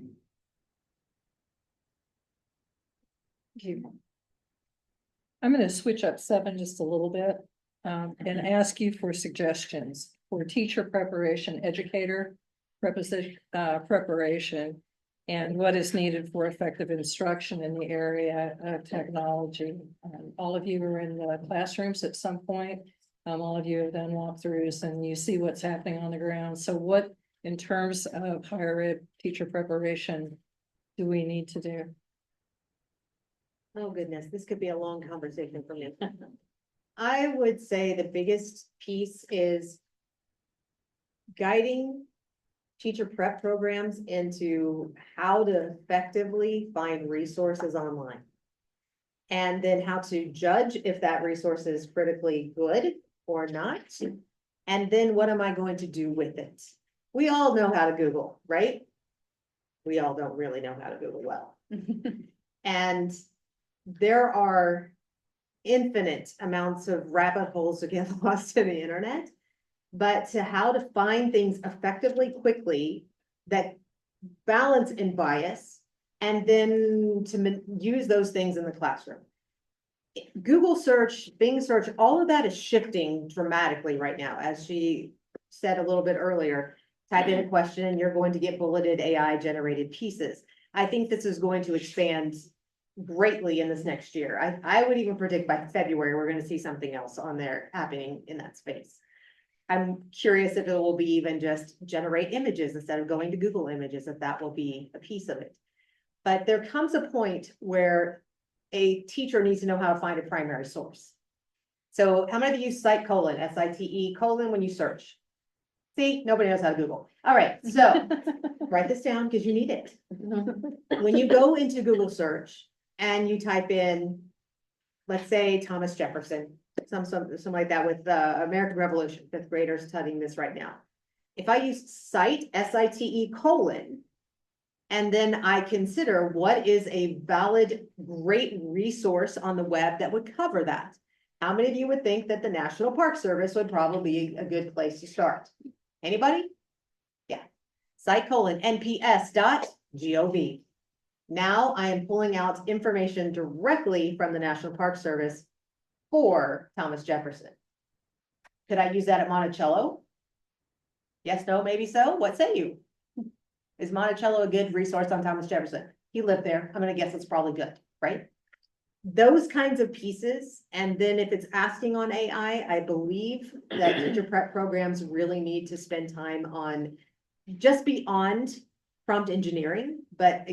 Thank you. I'm going to switch up 7 just a little bit, and ask you for suggestions for teacher preparation, educator preparation, and what is needed for effective instruction in the area of technology. All of you are in the classrooms at some point. All of you have done walkthroughs and you see what's happening on the ground. So what, in terms of higher ed teacher preparation, do we need to do? Oh, goodness, this could be a long conversation for me. I would say the biggest piece is guiding teacher prep programs into how to effectively find resources online. And then how to judge if that resource is critically good or not. And then what am I going to do with it? We all know how to Google, right? We all don't really know how to Google well. And there are infinite amounts of rabbit holes to get lost in the internet, but to how to find things effectively, quickly, that balance in bias, and then to use those things in the classroom. Google search, Bing search, all of that is shifting dramatically right now. As she said a little bit earlier, type in a question and you're going to get bulleted AI generated pieces. I think this is going to expand greatly in this next year. I would even predict by February, we're going to see something else on there happening in that space. I'm curious if it will be even just generate images instead of going to Google Images, if that will be a piece of it. But there comes a point where a teacher needs to know how to find a primary source. So how many of you use Site: SITE: when you search? See, nobody knows how to Google. All right, so write this down because you need it. When you go into Google search and you type in, let's say Thomas Jefferson, something like that with the American Revolution, 5th graders studying this right now. If I use Site, SITE: and then I consider what is a valid, great resource on the web that would cover that. How many of you would think that the National Park Service would probably be a good place to start? Anybody? Yeah. Site: nps.gov. Now I am pulling out information directly from the National Park Service for Thomas Jefferson. Could I use that at Monticello? Yes, no, maybe so. What say you? Is Monticello a good resource on Thomas Jefferson? He lived there. I'm going to guess it's probably good, right? Those kinds of pieces. And then if it's asking on AI, I believe that teacher prep programs really need to spend time on just beyond prompt engineering, but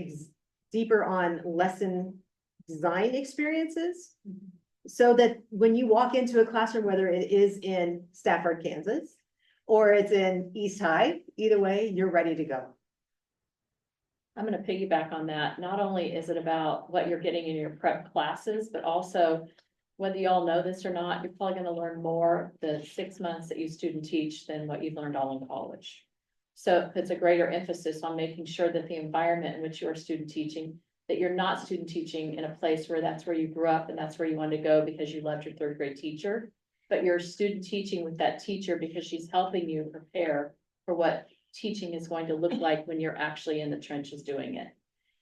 deeper on lesson design experiences. So that when you walk into a classroom, whether it is in Stafford, Kansas, or it's in East High, either way, you're ready to go. I'm going to piggyback on that. Not only is it about what you're getting in your prep classes, but also whether you all know this or not, you're probably going to learn more the 6 months that you student teach than what you've learned all in college. So it's a greater emphasis on making sure that the environment in which you are student teaching, that you're not student teaching in a place where that's where you grew up and that's where you wanted to go because you loved your 3rd grade teacher, but you're student teaching with that teacher because she's helping you prepare for what teaching is going to look like when you're actually in the trenches doing it.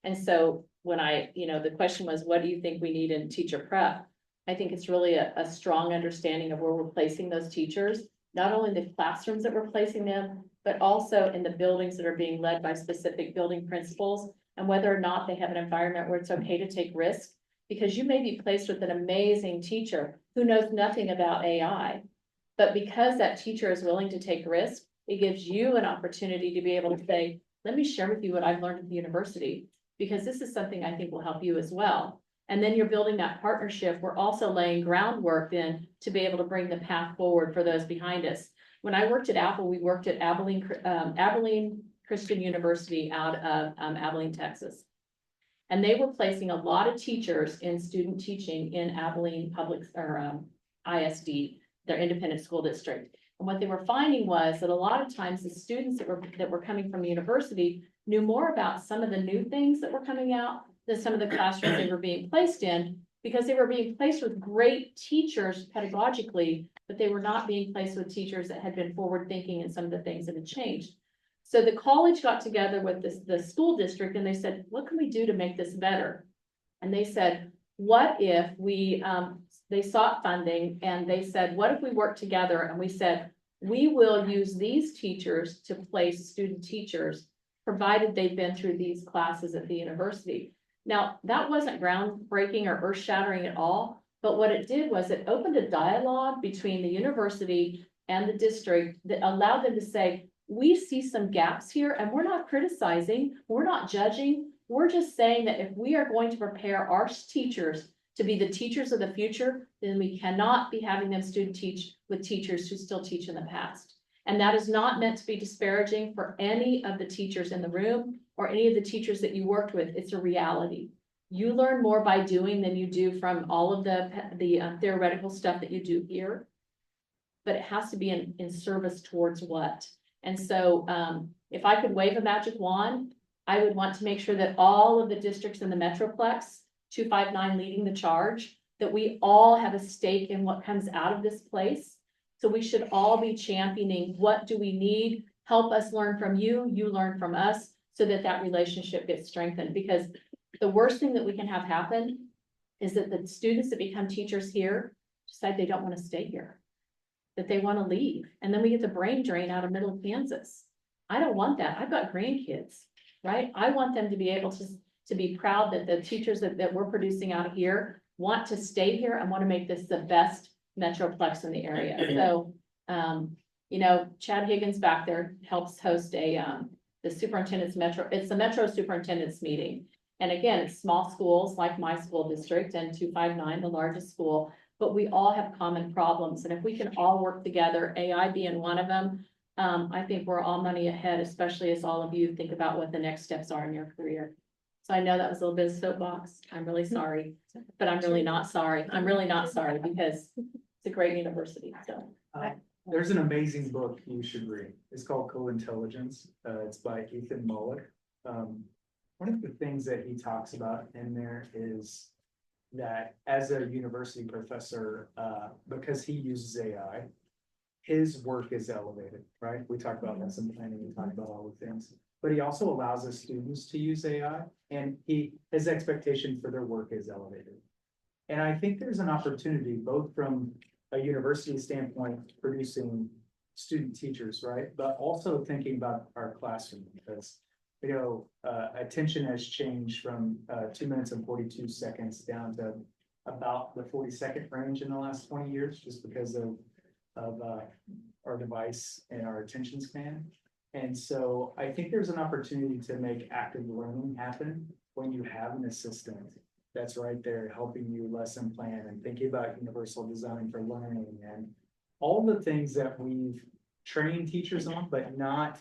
And so when the question was, what do you think we need in teacher prep? I think it's really a strong understanding of where we're placing those teachers not only the classrooms that we're placing them, but also in the buildings that are being led by specific building principals, and whether or not they have an environment where it's okay to take risks. Because you may be placed with an amazing teacher who knows nothing about AI, but because that teacher is willing to take risks, it gives you an opportunity to be able to say, let me share with you what I've learned at the university, because this is something I think will help you as well. And then you're building that partnership. We're also laying groundwork then to be able to bring the path forward for those behind us. When I worked at Apple, we worked at Abilene Christian University out of Abilene, Texas. And they were placing a lot of teachers in student teaching in Abilene Public or ISD, their independent school district. And what they were finding was that a lot of times the students that were coming from the university knew more about some of the new things that were coming out than some of the classrooms they were being placed in, because they were being placed with great teachers pedagogically, but they were not being placed with teachers that had been forward thinking in some of the things that had changed. So the college got together with the school district and they said, what can we do to make this better? And they said, what if we, they sought funding and they said, what if we work together? And we said, we will use these teachers to place student teachers, provided they've been through these classes at the university. Now, that wasn't groundbreaking or earth shattering at all, but what it did was it opened a dialogue between the university and the district that allowed them to say, we see some gaps here and we're not criticizing, we're not judging. We're just saying that if we are going to prepare our teachers to be the teachers of the future, then we cannot be having them student teach with teachers who still teach in the past. And that is not meant to be disparaging for any of the teachers in the room or any of the teachers that you worked with. It's a reality. You learn more by doing than you do from all of the theoretical stuff that you do here. But it has to be in service towards what? And so if I could wave a magic wand, I would want to make sure that all of the districts in the Metroplex, 259 leading the charge, that we all have a stake in what comes out of this place. So we should all be championing, what do we need? Help us learn from you, you learn from us, so that that relationship gets strengthened. Because the worst thing that we can have happen is that the students that become teachers here decide they don't want to stay here, that they want to leave. And then we get the brain drain out of middle Kansas. I don't want that. I've got grandkids, right? I want them to be able to be proud that the teachers that we're producing out of here want to stay here and want to make this the best Metroplex in the area. So, you know, Chad Higgins back there helps host the superintendent's it's the Metro Superintendent's meeting. And again, it's small schools like my school district and 259, the largest school, but we all have common problems. And if we can all work together, AI being one of them, I think we're all money ahead, especially as all of you think about what the next steps are in your career. So I know that was a little bit of soapbox. I'm really sorry, but I'm really not sorry. I'm really not sorry because it's a great university, so. There's an amazing book you should read. It's called Co-Intelligence. It's by Ethan Mollick. One of the things that he talks about in there is that as a university professor, because he uses AI, his work is elevated, right? We talked about lesson planning, we talked about all the things, but he also allows his students to use AI, and his expectation for their work is elevated. And I think there's an opportunity both from a university standpoint, producing student teachers, right? But also thinking about our classroom, because, you know, attention has changed from 2 minutes and 42 seconds down to about the 40-second range in the last 20 years, just because of our device and our attention span. And so I think there's an opportunity to make active learning happen when you have an assistant that's right there helping you lesson plan and thinking about universal design for learning and all the things that we've trained teachers on, but not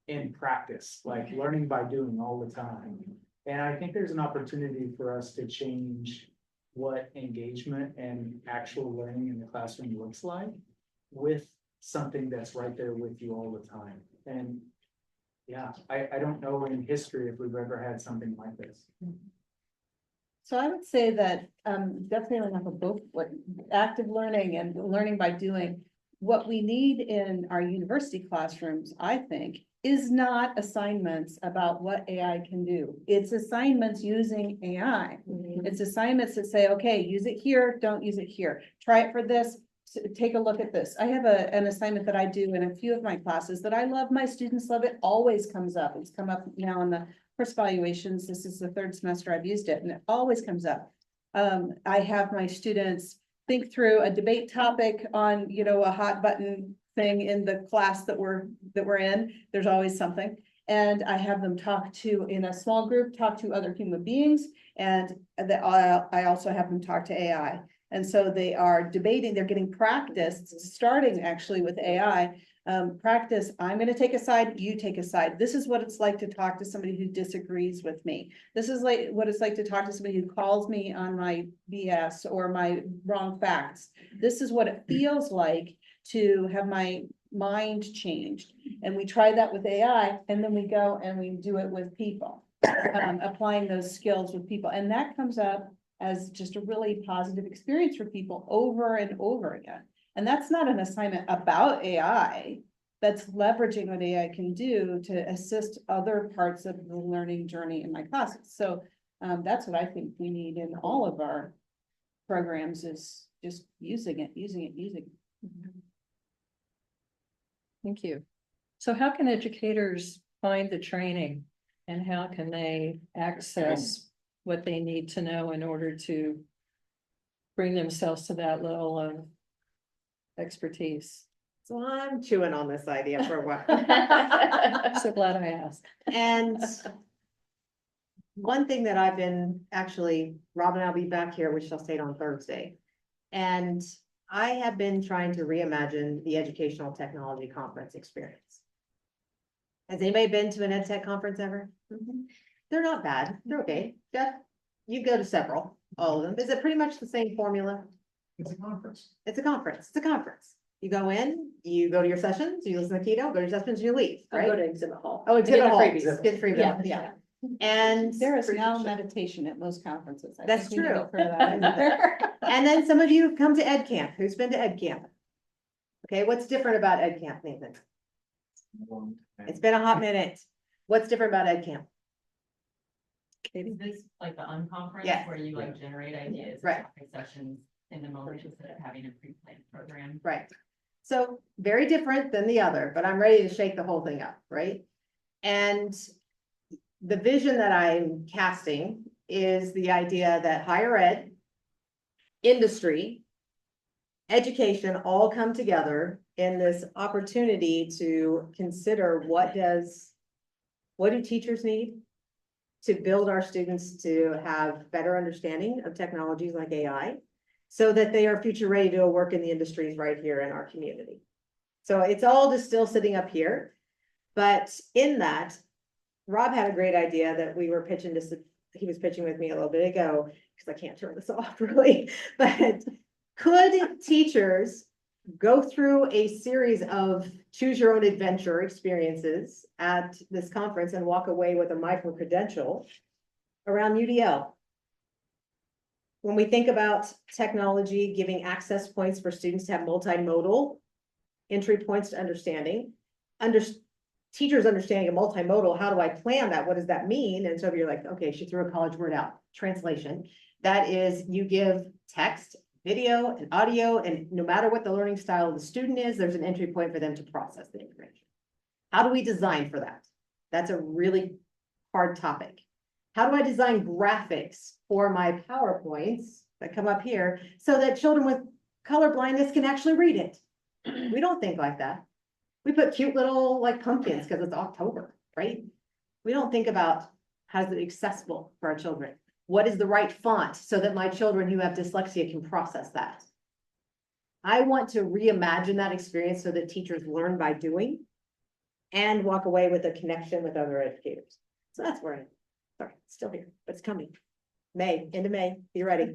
in practice, like learning by doing all the time. And I think there's an opportunity for us to change what engagement and actual learning in the classroom looks like with something that's right there with you all the time. And yeah, I don't know in history if we've ever had something like this. So I would say that definitely have a book, what active learning and learning by doing. What we need in our university classrooms, I think, is not assignments about what AI can do. It's assignments using AI. It's assignments that say, okay, use it here, don't use it here. Try it for this, take a look at this. I have an assignment that I do in a few of my classes that I love. My students love it. Always comes up. It's come up now in the course evaluations. This is the third semester I've used it and it always comes up. I have my students think through a debate topic on, a hot button thing in the class that we're in. There's always something. And I have them in a small group, talk to other human beings. And I also have them talk to AI. And so they are debating, they're getting practice, starting actually with AI. Practice, I'm gonna take a side, you take a side. This is what it's like to talk to somebody who disagrees with me. This is like what it's like to talk to somebody who calls me on my BS or my wrong facts. This is what it feels like to have my mind changed. And we try that with AI, and then we go and we do it with people, applying those skills with people. And that comes up as just a really positive experience for people over and over again. And that's not an assignment about AI. That's leveraging what AI can do to assist other parts of the learning journey in my classes. So that's what I think we need in all of our programs, is just using it. Thank you. So how can educators find the training and how can they access what they need to know in order to bring themselves to that level of expertise? So I'm chewing on this idea for a while. So glad I asked. And one thing that I've been, actually, Rob and I'll be back here, which I'll state on Thursday. And I have been trying to reimagine the educational technology conference experience. Has anybody been to an ed tech conference ever? They're not bad. They're okay. Jeff, you go to several, all of them. Is it pretty much the same formula? It's a conference. It's a conference. It's a conference. You go in, you go to your sessions, you listen to keynote, go to your sessions, you leave, I'll go right? to exhibit hall. Oh, exhibit Get the hall. freebies. Get freebies. Yeah. And There is now meditation at most conferences. I That's think we need to true. throw that in there. And then some of you have come to Ed Camp. Who's been to Ed Camp? Okay, what's different about Ed Camp, Nathan? It's been a hot minute. What's different about Ed Camp? Is this like the unconference Yeah. where you like generate ideas? Right. Topic sessions in the moment instead of having a pre-planned program? Right. So very different than the other, but I'm ready to shake the whole thing up, right? And the vision that I'm casting is the idea that higher ed, industry, education all come together in this opportunity to consider what do teachers need to build our students to have better understanding of technologies like AI, so that they are future ready to work in the industries right here in our community. So it's all just still sitting up here, but in that, Rob had a great idea that we were pitching he was pitching with me a little bit ago, because I can't turn this off really, but could teachers go through a series of choose your own adventure experiences at this conference and walk away with a micro credential around UDL? When we think about technology giving access points for students to have multimodal entry points to understanding, teachers understanding a multimodal, how do I plan that? What does that mean? And so if you're like, okay, she threw a college word out, translation. That is, you give text, video, and audio, and no matter what the learning style of the student is, there's an entry point for them to process the information. How do we design for that? That's a really hard topic. How do I design graphics for my PowerPoints that come up here so that children with color blindness can actually read it? We don't think like that. We put cute little like pumpkins because it's October, right? We don't think about how is it accessible for our children? What is the right font so that my children who have dyslexia can process that? I want to reimagine that experience so that teachers learn by doing and walk away with a connection with other educators. So that's where I am. Sorry, it's still here, but it's coming. May, end of May, be ready.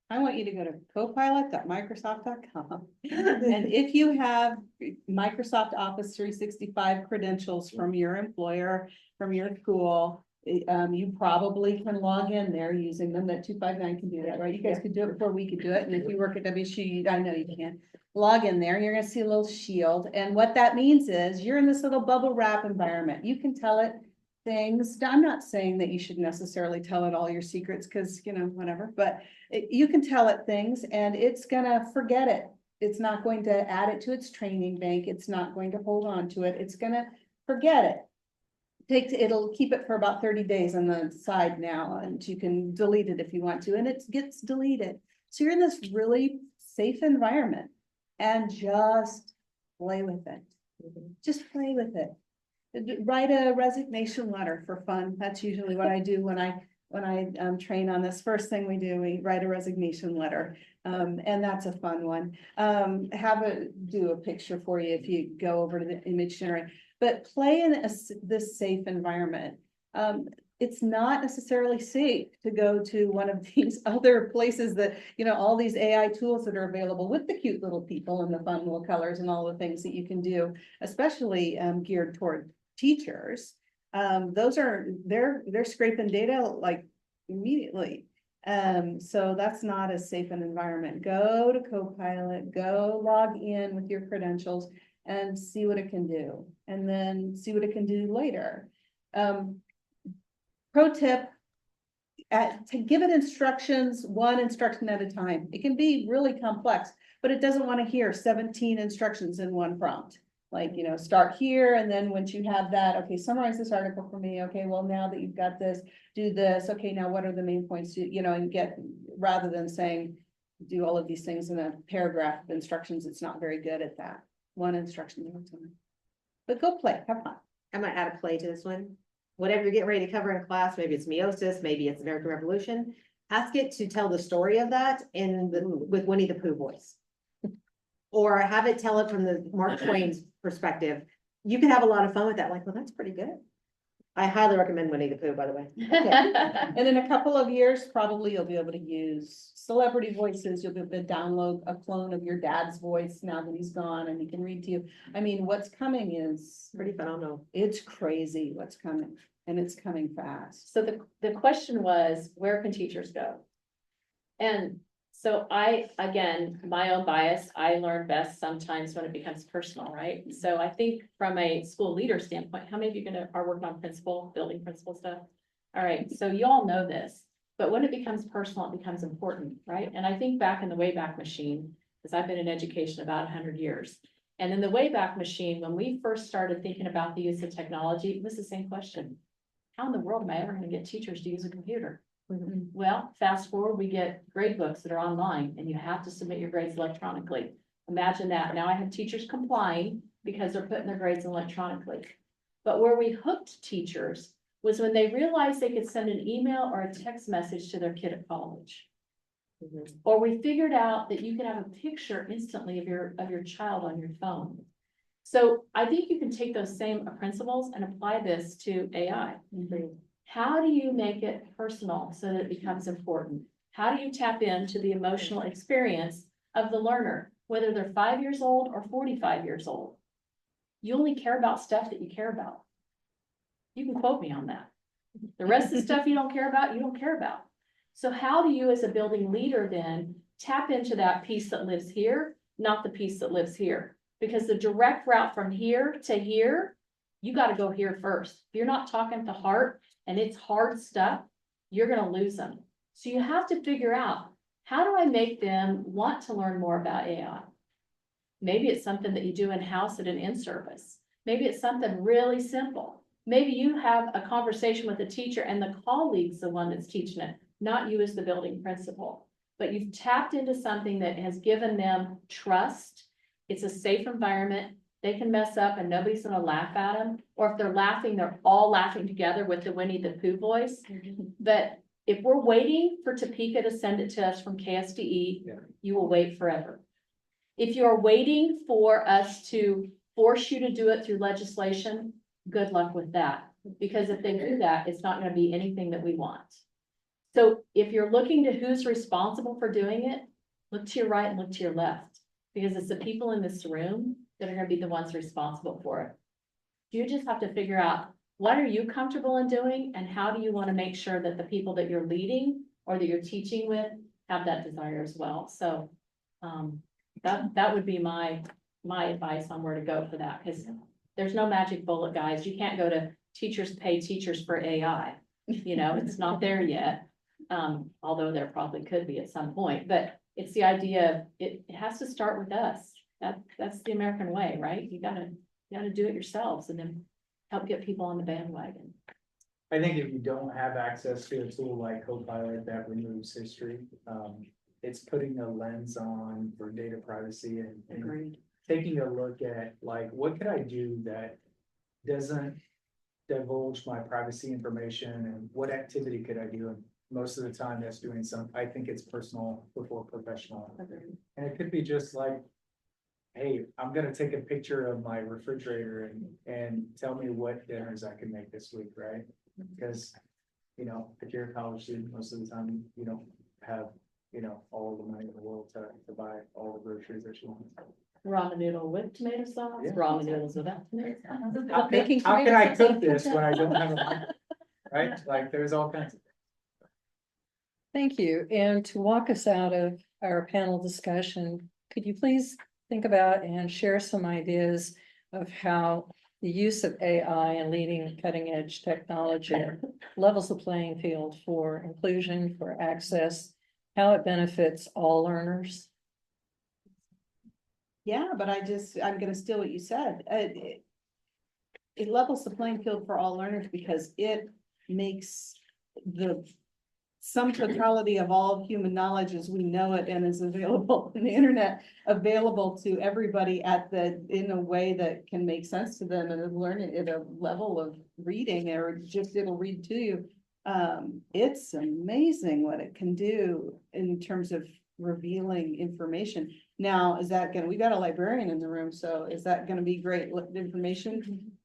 I want you to go to copilot.microsoft.com. And if you have Microsoft Office 365 credentials from your employer, from your school, you probably can log in there using them. That 259 can do that, right? You guys could do it before we could do it. And if you work at WSU, I know you can. Log in there, and you're gonna see a little shield. And what that means is you're in this little bubble wrap environment. You can tell it things. I'm not saying that you should necessarily tell it all your secrets, because whatever, but you can tell it things and it's gonna forget it It's not going to add it to its training bank. It's not going to hold on to it. It's gonna forget it. It'll keep it for about 30 days on the side now, and you can delete it if you want to, and it gets deleted. So you're in this really safe environment and just play with it. Just play with it. Write a resignation letter for fun. That's usually what I do when I train on this. First thing we do, we write a resignation letter. And that's a fun one. Do a picture for you if you go over to the image generator, but play in this safe environment. It's not necessarily safe to go to one of these other places that, all these AI tools that are available with the cute little people and the fun little colors and all the things that you can do, especially geared toward teachers. They're scraping data like immediately. So that's not as safe an environment. Go to Copilot, go log in with your credentials and see what it can do, and then see what it can do later. Pro tip, to give it instructions, one instruction at a time. It can be really complex, but it doesn't want to hear 17 instructions in one prompt. Like, start here, and then once you have that, okay, summarize this article for me. Okay, well, now that you've got this, do this. Okay, now what are the main points, and rather than saying, do all of these things in a paragraph of instructions, it's not very good at that. One instruction at a time. But go play, have fun. I might add a play to this one. Whatever you're getting ready to cover in class, maybe it's meiosis, maybe it's American Revolution. Ask it to tell the story of that with Winnie the Pooh voice. Or have it tell it from the Mark Twain's perspective. You can have a lot of fun with that. Like, well, that's pretty good. I highly recommend Winnie the Pooh, by the way. Okay. And in a couple of years, probably you'll be able to use celebrity voices. You'll be able to download a clone of your dad's voice now that he's gone, and he can read to you. I mean, what's coming is Pretty phenomenal. It's crazy what's coming, and it's coming fast. So the question was, where can teachers go? And so again, my own bias, I learn best sometimes when it becomes personal, right? So I think from a school leader standpoint, how many of you are working on building principal stuff? All right, so you all know this, but when it becomes personal, it becomes important, right? And I think back in the Wayback Machine, because I've been in education about 100 years. And in the Wayback Machine, when we first started thinking about the use of technology, it was the same question. How in the world am I ever going to get teachers to use a computer? Well, fast forward, we get grade books that are online, and you have to submit your grades electronically. Imagine that. Now I have teachers complying because they're putting their grades electronically. But where we hooked teachers was when they realized they could send an email or a text message to their kid at college. Or we figured out that you could have a picture instantly of your child on your phone. So I think you can take those same principles and apply this to AI. How do you make it personal so that it becomes important? How do you tap into the emotional experience of the learner, whether they're 5 years old or 45 years old? You only care about stuff that you care about. You can quote me on that. The rest of the stuff you don't care about, you don't care about. So how do you as a building leader then tap into that piece that lives here, not the piece that lives here? Because the direct route from here to here, you got to go here first. If you're not talking to heart and it's hard stuff, you're going to lose them. So you have to figure out, how do I make them want to learn more about AI? Maybe it's something that you do in-house at an in-service. Maybe it's something really simple. Maybe you have a conversation with a teacher and the colleague's the one that's teaching it, not you as the building principal. But you've tapped into something that has given them trust. It's a safe environment. They can mess up and nobody's going to laugh at them. Or if they're laughing, they're all laughing together with the Winnie the Pooh voice. But if we're waiting for Topeka to send it to us from KSDE, you will wait forever. If you're waiting for us to force you to do it through legislation, good luck with that. Because if they do that, it's not going to be anything that we want. So if you're looking to who's responsible for doing it, look to your right and look to your left. Because it's the people in this room that are going to be the ones responsible for it. You just have to figure out, what are you comfortable in doing, and how do you want to make sure that the people that you're leading or that you're teaching with have that desire as well. So that would be my advice on where to go for that, because there's no magic bullet, guys. You can't go to teachers pay teachers for AI. It's not there yet. Although there probably could be at some point, but it's the idea of, it has to start with us. That's the American way, right? You gotta do it yourselves and then help get people on the bandwagon. I think if you don't have access to a tool like Copilot that removes history, it's putting a lens on for data privacy and Agreed. taking a look at like, what could I do that doesn't divulge my privacy information, and what activity could I do? And most of the time that's doing I think it's personal before professional. And it could be just like, hey, I'm gonna take a picture of my refrigerator and tell me what dinners I can make this week, right? Because, you know, if you're a college student, most of the time you don't have, you know, all of the money in the world to buy all the groceries that you want. Ramen noodle with tomato sauce, Yeah. ramen noodles without tomato sauce. How can I cook this when I don't have a microwave? Right? Like, there's all kinds of. Thank you. And to walk us out of our panel discussion, could you please think about and share some ideas of how the use of AI and leading cutting edge technology levels the playing field for inclusion, for access, how it benefits all learners? Yeah, but I'm gonna steal what you said. It levels the playing field for all learners because it makes the sum totality of all human knowledge as we know it and is available on the internet, available to everybody in a way that can make sense to them and learn it at a level of reading, or just it'll read to you. It's amazing what it can do in terms of revealing information. Now, we got a librarian in the room, so is that gonna be great information?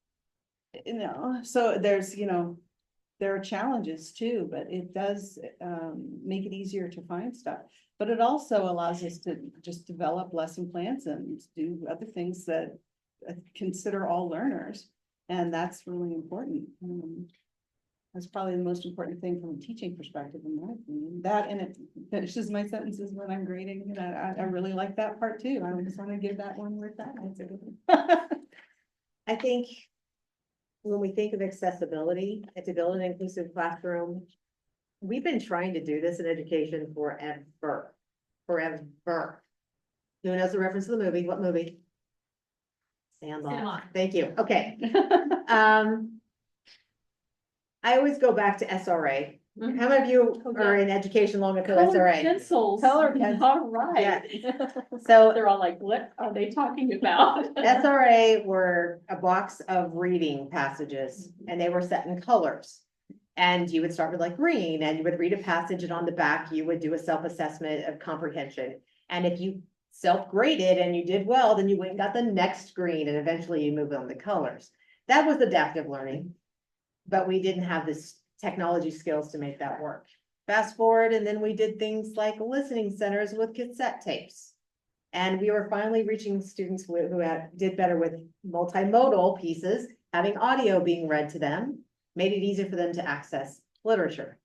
So there's, there are challenges too, but it does make it easier to find stuff. But it also allows us to just develop lesson plans and do other things that consider all learners. And that's really important. That's probably the most important thing from a teaching perspective, in my opinion. That, and it finishes my sentences when I'm grading. And I really like that part too. I just want to give that one word that. I think when we think of accessibility and to build an inclusive classroom, we've been trying to do this in education forever. Who knows the reference to the movie? What movie? Sandlot. Thank you. Okay. I always go back to SRA. How many of you are in education long enough for SRA? Pencils. Color pencils. All right. So They're all like, what are they talking about? SRA were a box of reading passages and they were set in colors. And you would start with like green and you would read a passage, and on the back you would do a self-assessment of comprehension. And if you self-graded and you did well, then you went and got the next green, and eventually you move on to colors. That was adaptive learning, but we didn't have this technology skills to make that work. Fast forward, and then we did things like listening centers with cassette tapes. And we were finally reaching students who did better with multimodal pieces, having audio being read to them, made it easier for them to access literature.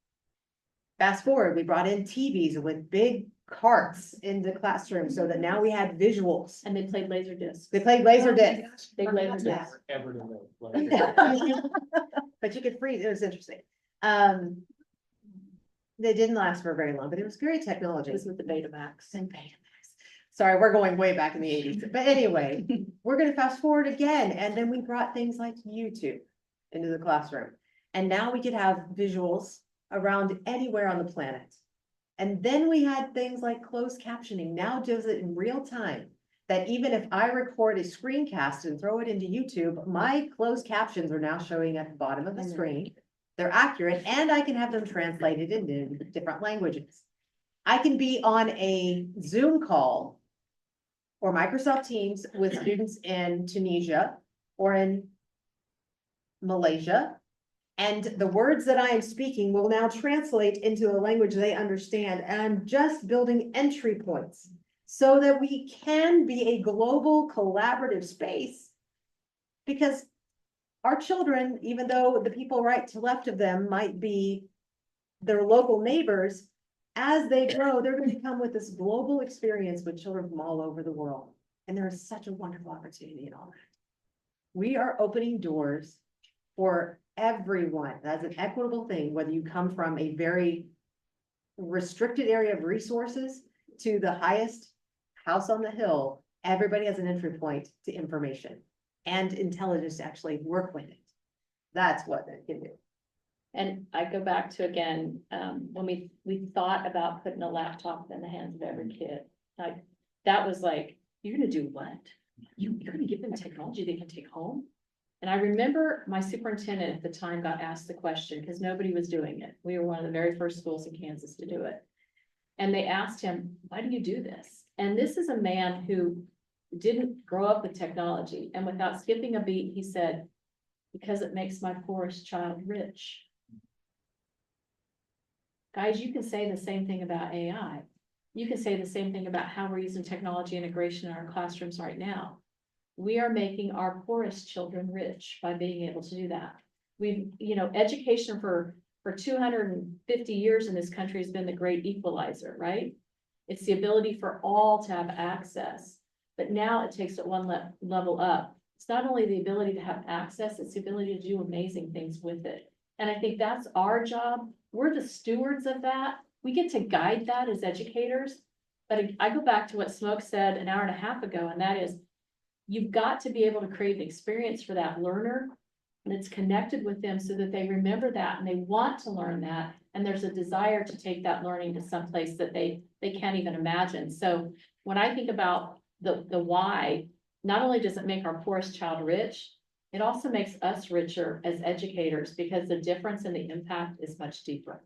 Fast forward, we brought in TVs with big carts in the classroom so that now we had visuals. And they played laser discs. They played laser discs. Big laser discs. Ever to live. But you could freeze, it was interesting. They didn't last for very long, but it was great technology. It was with the Betamax. And Betamax. Sorry, we're going way back in the 80s. But anyway, we're gonna fast forward again. And then we brought things like YouTube into the classroom. And now we could have visuals around anywhere on the planet. And then we had things like closed captioning, now does it in real time. That even if I record a screencast and throw it into YouTube, my closed captions are now showing at the bottom of the screen. They're accurate, and I can have them translated into different languages. I can be on a Zoom call or Microsoft Teams with students in Tunisia or in Malaysia. And the words that I am speaking will now translate into a language they understand. And I'm just building entry points so that we can be a global collaborative space. Because our children, even though the people right to left of them might be their local neighbors, as they grow, they're going to come with this global experience with children from all over the world. And there is such a wonderful opportunity in all that. We are opening doors for everyone. That's an equitable thing, whether you come from a very restricted area of resources to the highest house on the hill, everybody has an entry point to information and intelligence to actually work with it. That's what it can do. And I go back to again, when we thought about putting a laptop in the hands of every kid, like, that was like, you're gonna do what? You're gonna give them technology they can take home? And I remember my superintendent at the time got asked the question, because nobody was doing it. We were one of the very first schools in Kansas to do it. And they asked him, why do you do this? And this is a man who didn't grow up with technology. And without skipping a beat, he said, because it makes my poorest child rich. Guys, you can say the same thing about AI. You can say the same thing about how we're using technology integration in our classrooms right now. We are making our poorest children rich by being able to do that. We've, education for 250 years in this country has been the great equalizer, right? It's the ability for all to have access, but now it takes it one level up. It's not only the ability to have access, it's the ability to do amazing things with it. And I think that's our job. We're the stewards of that. We get to guide that as educators. But I go back to what Smoke said an hour and a half ago, and that is, you've got to be able to create an experience for that learner that's connected with them so that they remember that and they want to learn that. And there's a desire to take that learning to some place that they can't even imagine. So when I think about the why, not only does it make our poorest child rich, it also makes us richer as educators because the difference in the impact is much deeper.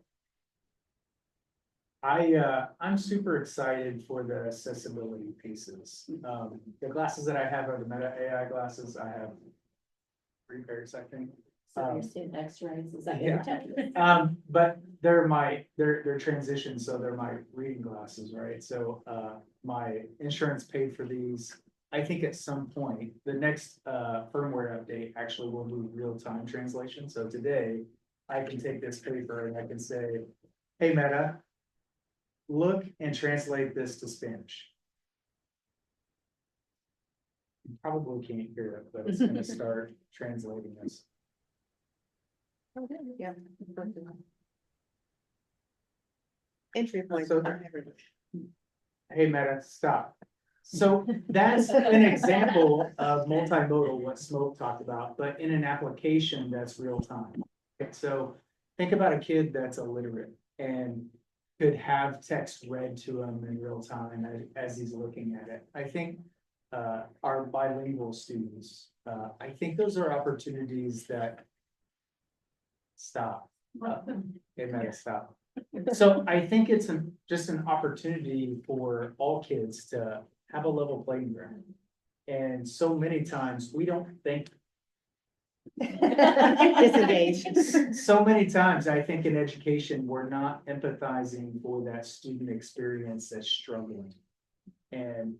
I'm super excited for the accessibility pieces. The glasses that I have are the Meta AI glasses. I have 3 pairs, I think. So you're seeing X-rays, is that what Yeah. you're telling us? But they're transition, so they're my reading glasses, right? So, my insurance paid for these. I think at some point, the next, firmware update actually will do real-time translation. So today, I can take this paper and I can say, hey, Meta, look and translate this to Spanish. You probably can't hear it, but it's gonna start translating this. Yeah. Entry point. So- Hey, Meta, stop. So that's an example of multimodal, what Smoke talked about, but in an application that's real time. So think about a kid that's illiterate and could have text read to him in real time as he's looking at it. I think our bilingual students, I think those are opportunities that stop. Hey, Meta, stop. So I think it's just an opportunity for all kids to have a level playing ground. And so many times we don't think. Disengaged. So many times I think in education, we're not empathizing for that student experience that's struggling. And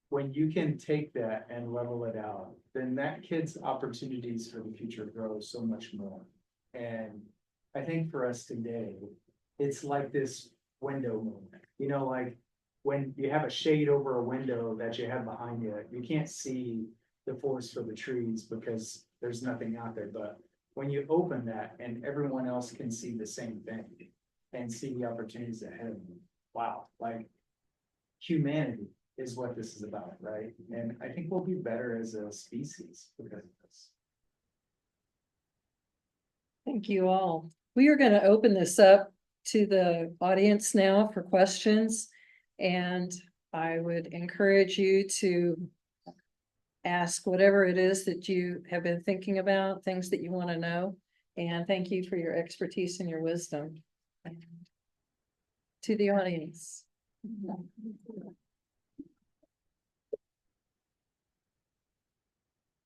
when you can take that and level it out, then that kid's opportunities for the future grow so much more. And I think for us today, it's like this window moment, like when you have a shade over a window that you have behind you, you can't see the forest for the trees because there's nothing out there. But when you open that and everyone else can see the same thing and see the opportunities ahead of them, wow, like humanity is what this is about, right? And I think we'll be better as a species because of this. Thank you all. We are going to open this up to the audience now for questions. And I would encourage you to ask whatever it is that you have been thinking about, things that you want to know. And thank you for your expertise and your wisdom. To the audience.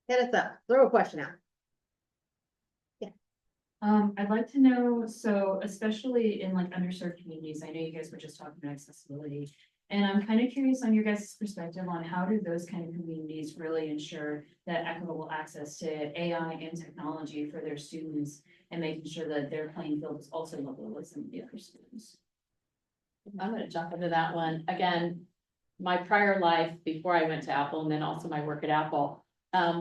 Hit us up, throw a question out. I'd like to know, so especially in like underserved communities, I know you guys were just talking about accessibility. And I'm kind of curious on your guys' perspective on how do those kind of communities really ensure that equitable access to AI and technology for their students and making sure that their playing field is also level with some of the other students. I'm gonna jump into that one. Again, my prior life before I went to Apple and then also my work at Apple,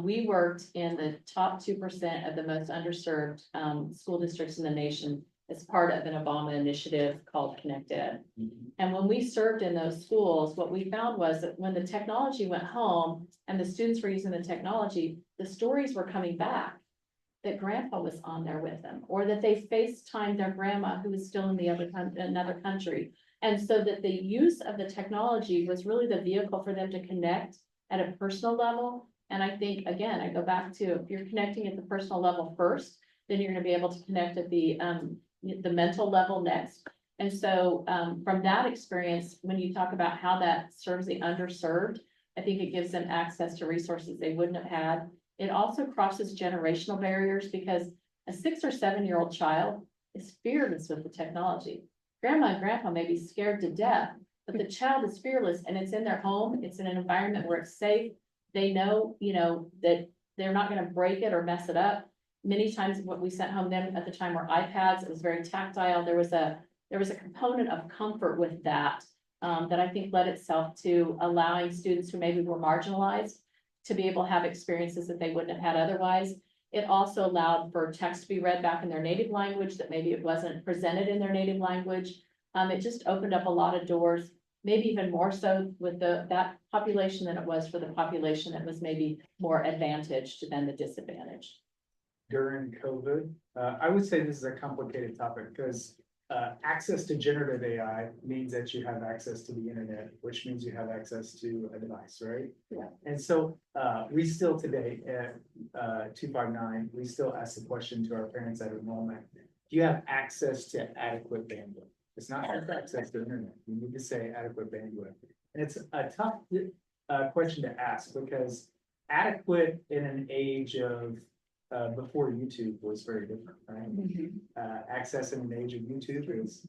we worked in the top 2% of the most underserved school districts in the nation as part of an Obama initiative called Connect Ed. And when we served in those schools, what we found was that when the technology went home and the students were using the technology, the stories were coming back that grandpa was on there with them, or that they FaceTimed their grandma who was still in the another country. And so that the use of the technology was really the vehicle for them to connect at a personal level. And I think, again, I go back to, if you're connecting at the personal level first, then you're gonna be able to connect at the mental level next. And so from that experience, when you talk about how that serves the underserved, I think it gives them access to resources they wouldn't have had. It also crosses generational barriers because a 6 or 7-year-old child is fearless with the technology. Grandma and grandpa may be scared to death, but the child is fearless and it's in their home. It's in an environment where it's safe. They know, that they're not going to break it or mess it up. Many times what we sent home them at the time were iPads. It was very tactile. There was a component of comfort with that, that I think led itself to allowing students who maybe were marginalized to be able to have experiences that they wouldn't have had otherwise. It also allowed for text to be read back in their native language that maybe it wasn't presented in their native language. It just opened up a lot of doors, maybe even more so with that population than it was for the population that was maybe more advantaged than the disadvantaged. During COVID, I would say this is a complicated topic because access to generative AI means that you have access to the internet, which means you have access to a device, right? Yeah. And so we still today at 259, we still ask the question to our parents at enrollment, do you have access to adequate bandwidth? It's not just access to the internet. You need to say adequate bandwidth. And it's a tough question to ask because adequate in an age of before YouTube was very different, right? Access in an age of YouTube is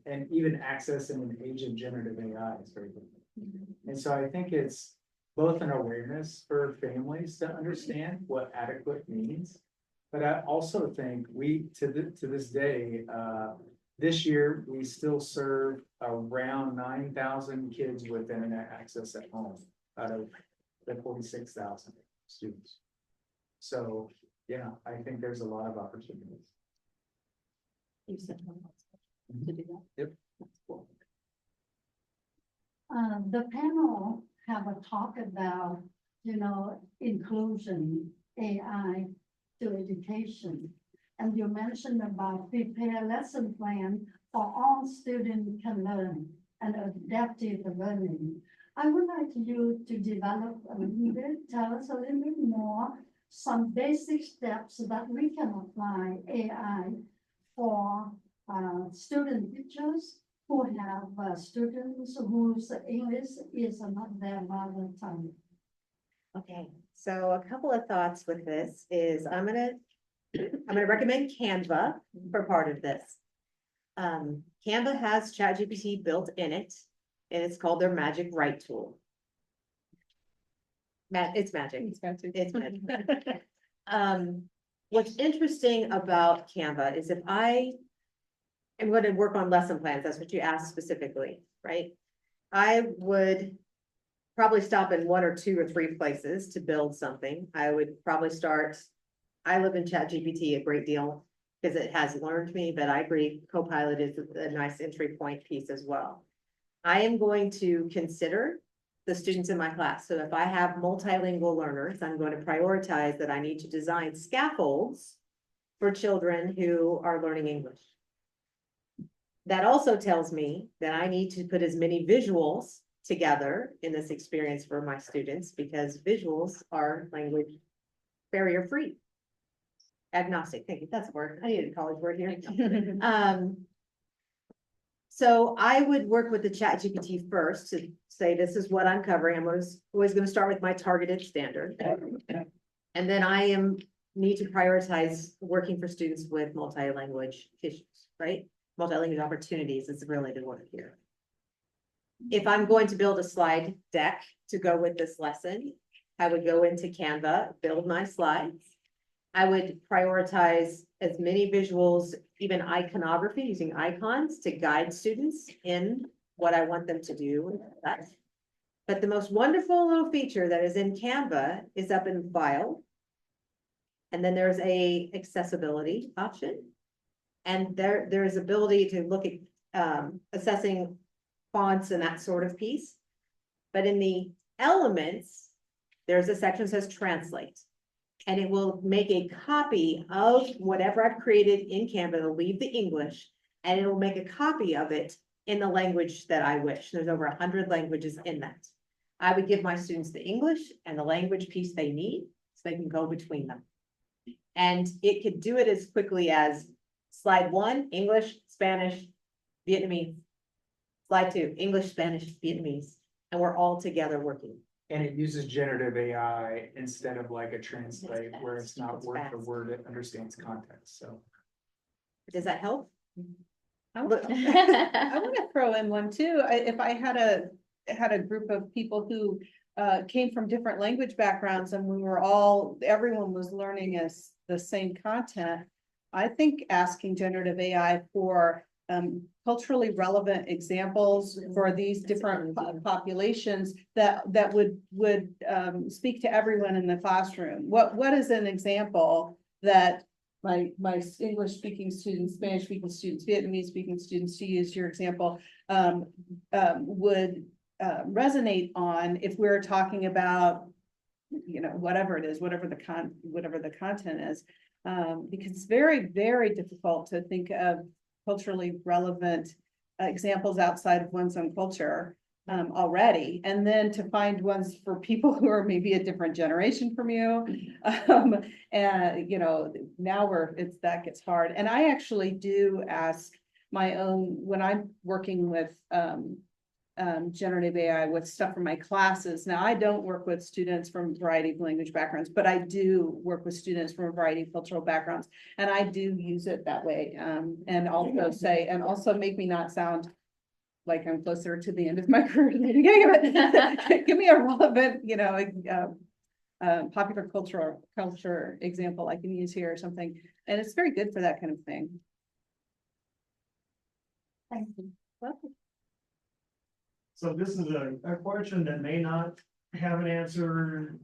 and even access in an age of generative AI is very different. And so I think it's both an awareness for families to understand what adequate means, but I also think we to this day, this year we still serve around 9,000 kids with internet access at home out of the 46,000 students. So, yeah, I think there's a lot of opportunities. You said one last to do that. Yep. That's cool. The panel have a talk about, inclusion, AI to education. And you mentioned about prepare lesson plan for all students can learn and adaptive learning. I would like you to develop a little bit, tell us a little bit more, some basic steps that we can apply AI for student teachers who have students whose English is not their mother tongue. Okay, so a couple of thoughts with this is I'm gonna recommend Canva for part of this. Canva has ChatGPT built in it, and it's called their Magic Write tool. It's magic. It's magic. What's interesting about Canva is if I am going to work on lesson plans, that's what you asked specifically, right? I would probably stop in 1 or 2 or 3 places to build something. I would probably start, I live in ChatGPT a great deal because it has learned me, but I agree Copilot is a nice entry point piece as well. I am going to consider the students in my class. So if I have multilingual learners, I'm going to prioritize that I need to design scaffolds for children who are learning English. That also tells me that I need to put as many visuals together in this experience for my students because visuals are language barrier free. Agnostic, thank you, that's a word. I needed a college word here. So I would work with the ChatGPT first to say, this is what I'm covering. I'm always going to start with my targeted standard. And then need to prioritize working for students with multi-language issues, right? Multi-language opportunities is really the word here. If I'm going to build a slide deck to go with this lesson, I would go into Canva, build my slides. I would prioritize as many visuals, even iconography, using icons to guide students in what I want them to do. But the most wonderful little feature that is in Canva is up in File. And then there's a accessibility option. And there is ability to look at assessing fonts and that sort of piece. But in the elements, there's a section that says translate. And it will make a copy of whatever I've created in Canva. It'll leave the English and it will make a copy of it in the language that I wish. There's over 100 languages in that. I would give my students the English and the language piece they need so they can go between them. And it could do it as quickly as slide 1, English, Spanish, Vietnamese. Slide 2, English, Spanish, Vietnamese. And we're all together working. And it uses generative AI instead of like a translate where it's not It's word for fast. word, it understands context, so. Does that help? I want to throw in one too. If I had a group of people who came from different language backgrounds and we were everyone was learning as the same content. I think asking generative AI for culturally relevant examples for these different populations that would speak to everyone in the classroom. What is an example that my English speaking students, Spanish speaking students, Vietnamese speaking students, to use your example, would resonate on if we're talking about, you know, whatever it is, whatever the content is, because it's very, very difficult to think of culturally relevant examples outside of one's own culture already, and then to find ones for people who are maybe a different generation from you, and you know, now that gets hard. And I actually do ask my own when I'm working with generative AI with stuff from my classes. Now, I don't work with students from a variety of language backgrounds, but I do work with students from a variety of cultural backgrounds, and I do use it that way. And also make me not sound like I'm closer to the end of my career than the beginning of it. Give me a relevant, you know, popular culture example I can use here or something. And it's very good for that kind of thing. Thank you. Welcome. So this is a question that may not have an answer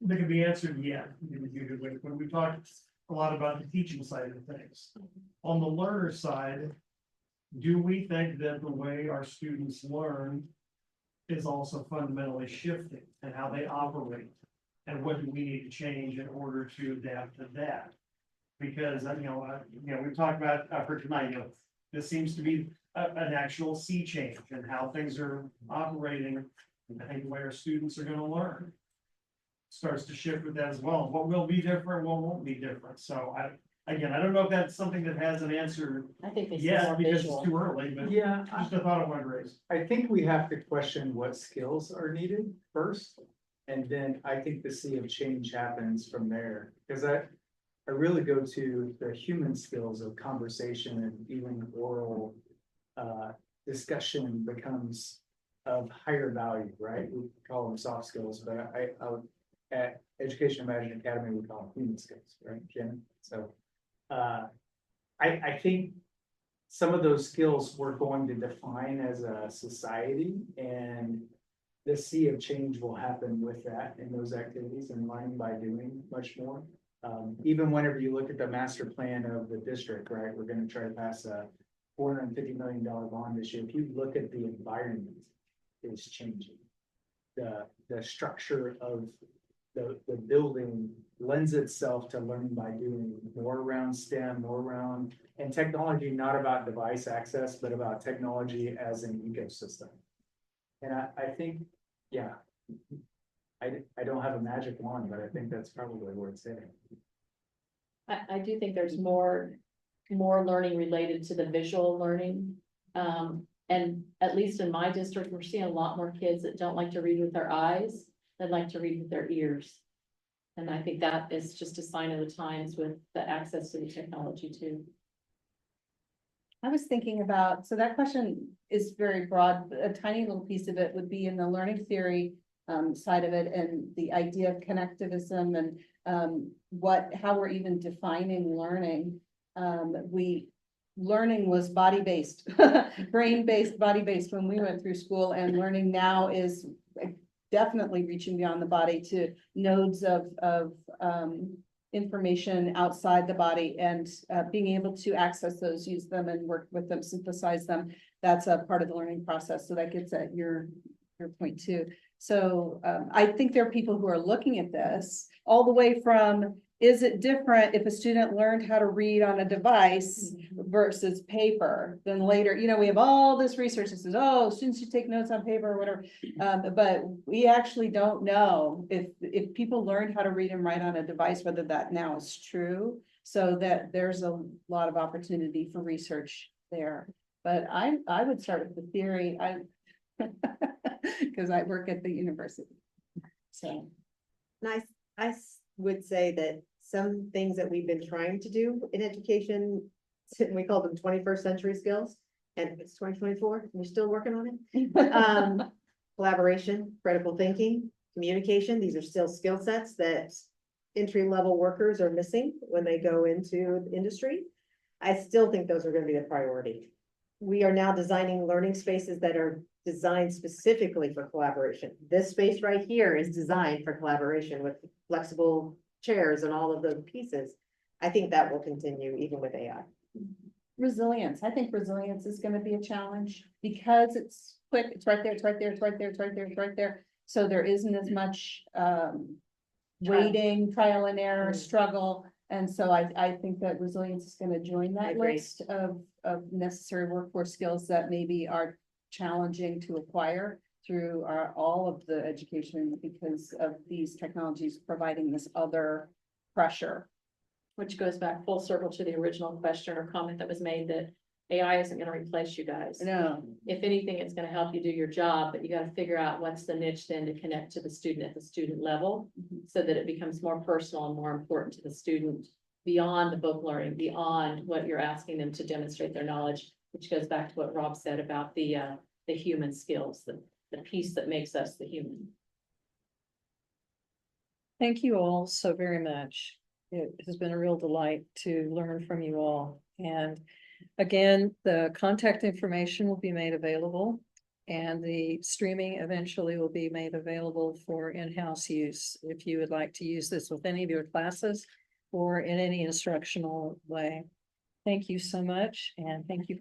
that can be answered yet. When we talked a lot about the teaching side of things. On the learner side, do we think that the way our students learn is also fundamentally shifting and how they operate? And what do we need to change in order to adapt to that? Because, we've talked about for tonight, this seems to be an actual sea change in how things are operating. I think the way our students are going to learn starts to shift with that as well. What will be different, what won't be different. So I don't know if that's something that has an answer I think this is yet more because visual. it's too early, but Yeah, just a thought I wanted to raise. I think we have to question what skills are needed first. And then I think the sea of change happens from there, because I really go to the human skills of conversation, and even oral discussion becomes of higher value, right? We call them soft skills, but I at Education Imagine Academy, we call them human skills, right, Jen? So I think some of those skills we're going to define as a society, and the sea of change will happen with that in those activities and learning by doing much more. Even whenever you look at the master plan of the district, right, we're going to try to pass a $450 million bond this year. If you look at the environment, it's changing. The structure of the building lends itself to learning by doing, more around STEM, more around, and technology, not about device access, but about technology as an ecosystem. And I think, yeah, I don't have a magic wand, but I think that's probably where it's heading. I do think there's more learning related to the visual learning. And at least in my district, we're seeing a lot more kids that don't like to read with their eyes, that like to read with their ears. And I think that is just a sign of the times with the access to the technology too. I was thinking about, so that question is very broad. A tiny little piece of it would be in the learning theory side of it, and the idea of connectivism, and how we're even defining learning. Learning was body-based, brain-based, body-based when we went through school, and learning now is definitely reaching beyond the body to nodes of information outside the body and being able to access those, use them and work with them, synthesize them. That's a part of the learning process. So that gets at your point too. So I think there are people who are looking at this all the way from, is it different if a student learned how to read on a device versus paper? Then later, you know, we have all this research that says, oh, students should take notes on paper or whatever. But we actually don't know if people learned how to read and write on a device, whether that now is true. So that there's a lot of opportunity for research there. But I would start with the theory. Because I work at the university. So. Nice. Would say that some things that we've been trying to do in education, we call them 21st century skills, and it's 2024, we're still working on it. Collaboration, critical thinking, communication, these are still skill sets that entry-level workers are missing when they go into the industry. I still think those are going to be the priority. We are now designing learning spaces that are designed specifically for collaboration. This space right here is designed for collaboration with flexible chairs and all of the pieces. I think that will continue even with AI. Resilience. I think resilience is going to be a challenge because it's quick. It's right there. It's right there. It's right there. It's right there. It's right there. So there isn't as much waiting, trial and error, struggle. And so I think that resilience is going to join that list of necessary workforce skills that maybe are challenging to acquire through all of the education because of these technologies providing this other pressure. Which goes back full circle to the original question or comment that was made that AI isn't going to replace you guys. No. If anything, it's going to help you do your job, but you got to figure out what's the niche then to connect to the student at the student level so that it becomes more personal and more important to the student beyond the book learning, beyond what you're asking them to demonstrate their knowledge, which goes back to what Rob said about the human skills, the piece that makes us the human. Thank you all so very much. It has been a real delight to learn from you all. And again, the contact information will be made available and the streaming eventually will be made available for in-house use if you would like to use this with any of your classes or in any instructional way. Thank you so much and thank you.